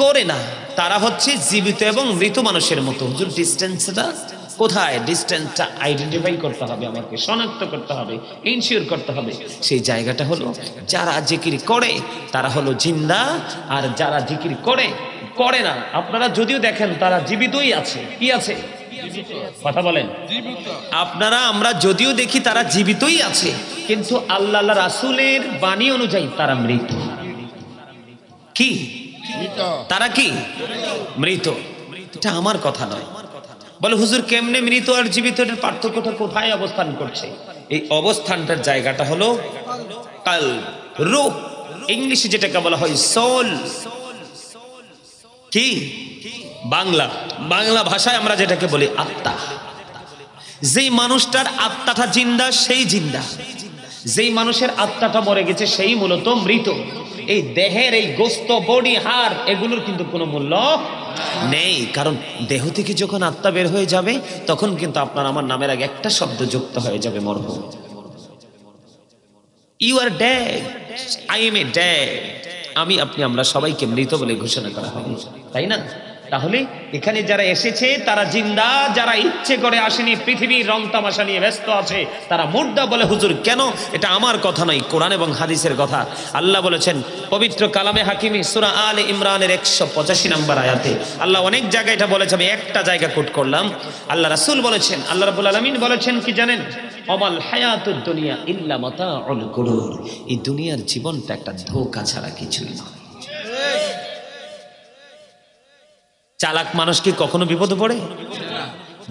Speaker 1: করে না, তারা হচ্ছে জীবিত এবং মৃত মানুষের মতো। হুজুর, ডিস্টেন্সটা কোথায়? ডিস্টেন্সটা আইডেন্টিফাই করতে হবে, আমাকে শনাক্ত করতে হবে, ইনশিওর করতে হবে। সেই জায়গাটা হলো, যারা জিকির করে তারা হলো জিন্দা, আর যারা জিকির করে না, আপনারা যদিও দেখেন তারা জীবিতই আছে। কি আছে? কথা বলেন। আমরা যদিও দেখি তারা জীবিতই আছে, কিন্তু আল্লাহ রাসূলের বাণী অনুযায়ী তারা মৃত। কি? তারা কি? মৃত। এটা আমার কথা নয়। বলে, হুজুর কেমনে মৃত আর জীবিত, এর পার্থক্যটা কোথায় অবস্থান করছে? এই অবস্থানটার জায়গাটা হলো কলব, রূহ। ইংলিশে যেটাকে বলা হয় সোল। কি? বাংলা ভাষায় আমরা যেটাকে বলি আত্মা। যেই মানুষটার আত্মাটা জিন্দা, সেই জিন্দা। যেই মানুষের আত্মাটা মরে গেছে, সেই মূলত মৃত। এই দেহের এই গোস্ত, বডি, হাড়, এগুলোর কিন্তু কোনো মূল্য নেই। কারণ দেহ থেকে যখন আত্মা বের হয়ে যাবে, তখন কিন্তু আপনার আমার নামের আগে একটা শব্দ যুক্ত হয়ে যাবে, মরহুম। You are dead, I am a dead. আমরা সবাইকে মৃত বলে ঘোষণা করা হবে, তাই না? তাহলে এখানে যারা এসেছে তারা জিন্দা, যারা ইচ্ছে করে আসেনি, পৃথিবীর রং তামাশা নিয়ে ব্যস্ত আছে, তারা মুর্দা। বলে, হুজুর কেন? এটা আমার কথা নয়, কোরআন এবং হাদিসের কথা। আল্লাহ বলেছেন পবিত্র কালামে হাকিমি সূরা আলে ইমরানের 185 নম্বর আয়াতে। আল্লাহ অনেক জায়গায় এটা বলেছে, আমি একটা জায়গা কোট করলাম। আল্লাহ রাসূল বলেছেন, আল্লাহ রাব্বুল আলামিন বলেছেন কি জানেন? অমাল হায়াতুদ দুনিয়া ইল্লা মাতাউল গুরুর। এই দুনিয়ার জীবনটা একটা ধোঁকা ছাড়া কিছুই নয়। চালাক মানুষ কি কখনো বিপদে পড়ে?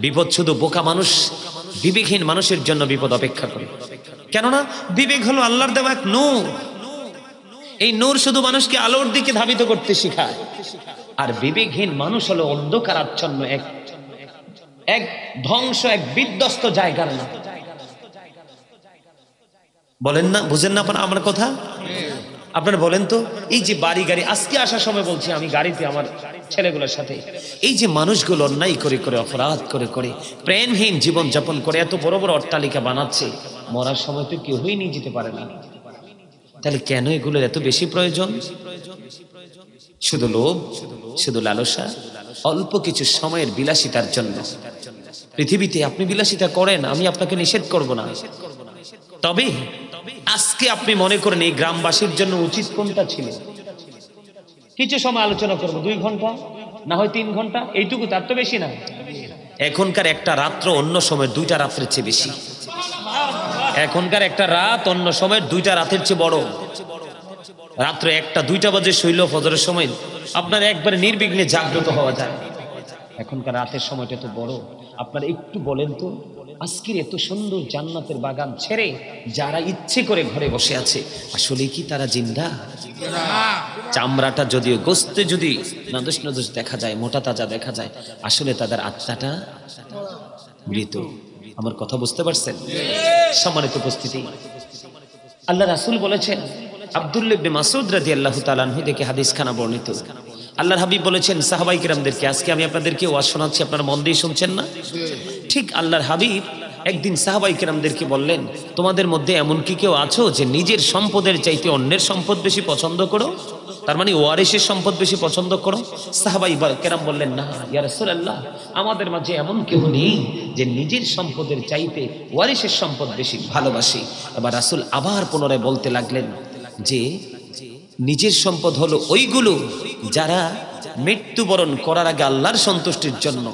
Speaker 1: বিপদ শুধু বোকা মানুষ, বিবেকহীন মানুষের জন্য বিপদ অপেক্ষা করে। কেননা বিবেক হলো আল্লাহর দেওয়া এক নূর। এই নূর শুধু মানুষকে আলোর দিকে ধাবিত করতে শেখায়। আর বিবেকহীন মানুষ হলো অন্ধকারাচ্ছন্ন এক ধ্বংস, এক বিধ্বস্ত জায়গার নাম। বলেন না, বুঝেন না আপনারা আমার কথা? আপনারা বলেন তো, এই যে বাড়ি গাড়ি, আজকে আসার সময় বলছি আমি গাড়িতে আমার ছেলেগুলোর সাথে, এই যে মানুষগুলো অন্যায় করে করে অপরাধ করে করে প্রেমহীন জীবন যাপন করে এত বড় বড় অট্টালিকা বানাচ্ছে, মরার সময় তো কেউই নিয়ে যেতে পারে না। তাহলে কেন এগুলোর এত বেশি প্রয়োজন? শুধু লোভ, শুধু লালসা, অল্প কিছু সময়ের বিলাসিতার জন্য। পৃথিবীতে আপনি বিলাসিতা করেন, আমি আপনাকে নিষেধ করব না, তবে আজকে আপনি মনে করেন এই গ্রামবাসীর জন্য উচিত কোনটা ছিল? কিছু সময় আলোচনা করব, 2 ঘন্টা না হয় 3 ঘন্টা, এইটুকু, তার তো বেশি না। এখনকার একটা রাত্র অন্য সময় 2টা রাত্রের চেয়ে বেশি। এখনকার একটা রাত অন্য সময় 2টা রাতের চেয়ে বড়। রাত্র 1টা 2টা বাজে শৈল ফজরের সময় আপনার একবারে নির্বিঘ্নে জাগ্রত হওয়া যায়। এখনকার রাতের সময়টা তো বড়। আপনারা একটু বলেন তো, আজকের এত সুন্দর জান্নাতের বাগান ছেড়ে যারা ইচ্ছে করে ঘরে বসে আছে, আসলে কি তারা জিন্দা? চামড়াটা যদিও, গোস্তে যদি নাদুস নাদুস দেখা যায়, মোটা তাজা দেখা যায়, আসলে তাদের আত্মাটা মৃত। আমার কথা বুঝতে পারছেন? সম্মানিত উপস্থিতি, আল্লাহ রাসূল বলেছেন, আব্দুল্লাহ ইবনে মাসউদ রাদিয়াল্লাহু তাআলা আনহু থেকে হাদিসখানা বর্ণিত, আল্লাহর হাবিব বলেছেন সাহাবায়ে কিরামদেরকে, আজকে আমি আপনাদেরকে ওয়াজ শোনাচ্ছি, আপনারা মন দিয়ে শুনছেন না? ঠিক আল্লাহর হাবিব একদিন সাহাবায়ে কিরামদেরকে বললেন, তোমাদের মধ্যে এমন কি কেউ আছো যে নিজের সম্পদের চাইতে অন্যের সম্পদ বেশি পছন্দ করো? তার মানে ওয়ারিসের সম্পদ বেশি পছন্দ করো? সাহাবায়ে কেরাম বললেন, না ইয়া রাসূলুল্লাহ, আমাদের মাঝে এমন কেউ নেই যে নিজের সম্পদের চাইতে ওয়ারিসের সম্পদ বেশি ভালোবাসে। এবার রাসূল আবার পুনরায় বলতে লাগলেন যে নিজের সম্পদ হলো ওইগুলো যারা মৃত্যুবরণ করার আগে আল্লাহর সন্তুষ্টির জন্য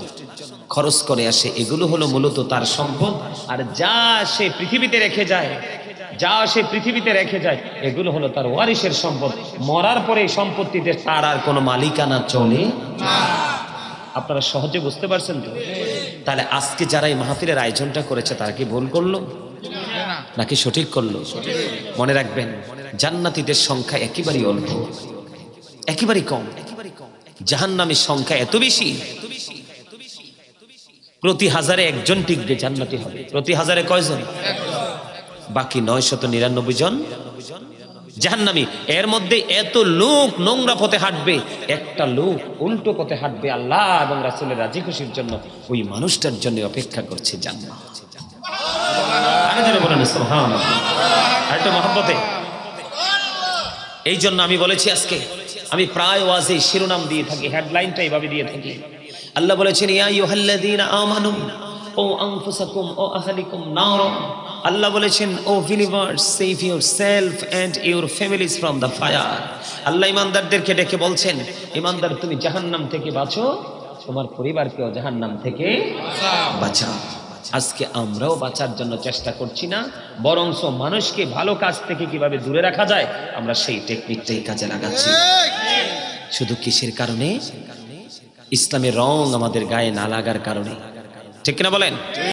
Speaker 1: খরচ করে আসে, এগুলো হলো মূলত তার সম্পদ। আর যা সে পৃথিবীতে রেখে যায়, এগুলো হলো তার ওয়ারিসের সম্পদ। মরার পরে এই সম্পত্তিতে তার আর কোনো মালিকানা চলে না। আপনারা সহজে বুঝতে পারছেন তো? তাহলে আজকে যারা এই মাহফিলের আয়োজনটা করেছে তারা কি ভুল করলো নাকি সঠিক করলো? মনে রাখবেন, জান্নাতীদের সংখ্যা একেবারেই অল্প, একেবারেই কম। জাহান্নামীর সংখ্যা এত বেশি, প্রতি 1000-এ একজন টিকবে, জান্নাতি হবে। প্রতি 1000-এ কয়জন? বাকি 999 জন জাহান্নামী। এর মধ্যে এত লোক নোংরা পথে হাঁটবে, একটা লোক উল্টো পথে হাঁটবে, আল্লাহ এবং রাসূলের রাজি খুশির জন্য, ওই মানুষটার জন্য অপেক্ষা করছে জান্নাত। আরে যারা বলেন সুবহানাল্লাহ, আর তো মহব্বতে। এই জন্য আমি বলেছি, আজকে আমি প্রায় ওয়াজে শিরোনাম দিয়ে থাকি, হেডলাইনটা এইভাবে দিয়ে থাকি। আল্লাহ বলেছেন, ইয়া আইয়ুহাল্লাযীনা আমানু ও আনফুসাকুম ও আহলিকুম নারা। আল্লাহ বলেছেন, O believers, save yourself and your families from the fire. Allah ইমানদারদেরকে ডেকে বলছেন, ইমানদার তুমি জাহান্নাম থেকে বাঁচো, তোমার পরিবারকেও জাহান্নাম থেকে বাঁচাও। আজকে আমরাও বাঁচার জন্য চেষ্টা করছি না, বরঞ্চ মানুষকে ভালো কাজ থেকে কিভাবে দূরে রাখা যায় আমরা সেই টেকনিকটাই কাজে লাগাচ্ছি। শুধু কিসের কারণে? ইসলামের রং আমাদের গায়ে না লাগার কারণে। ঠিক কিনা বলেন?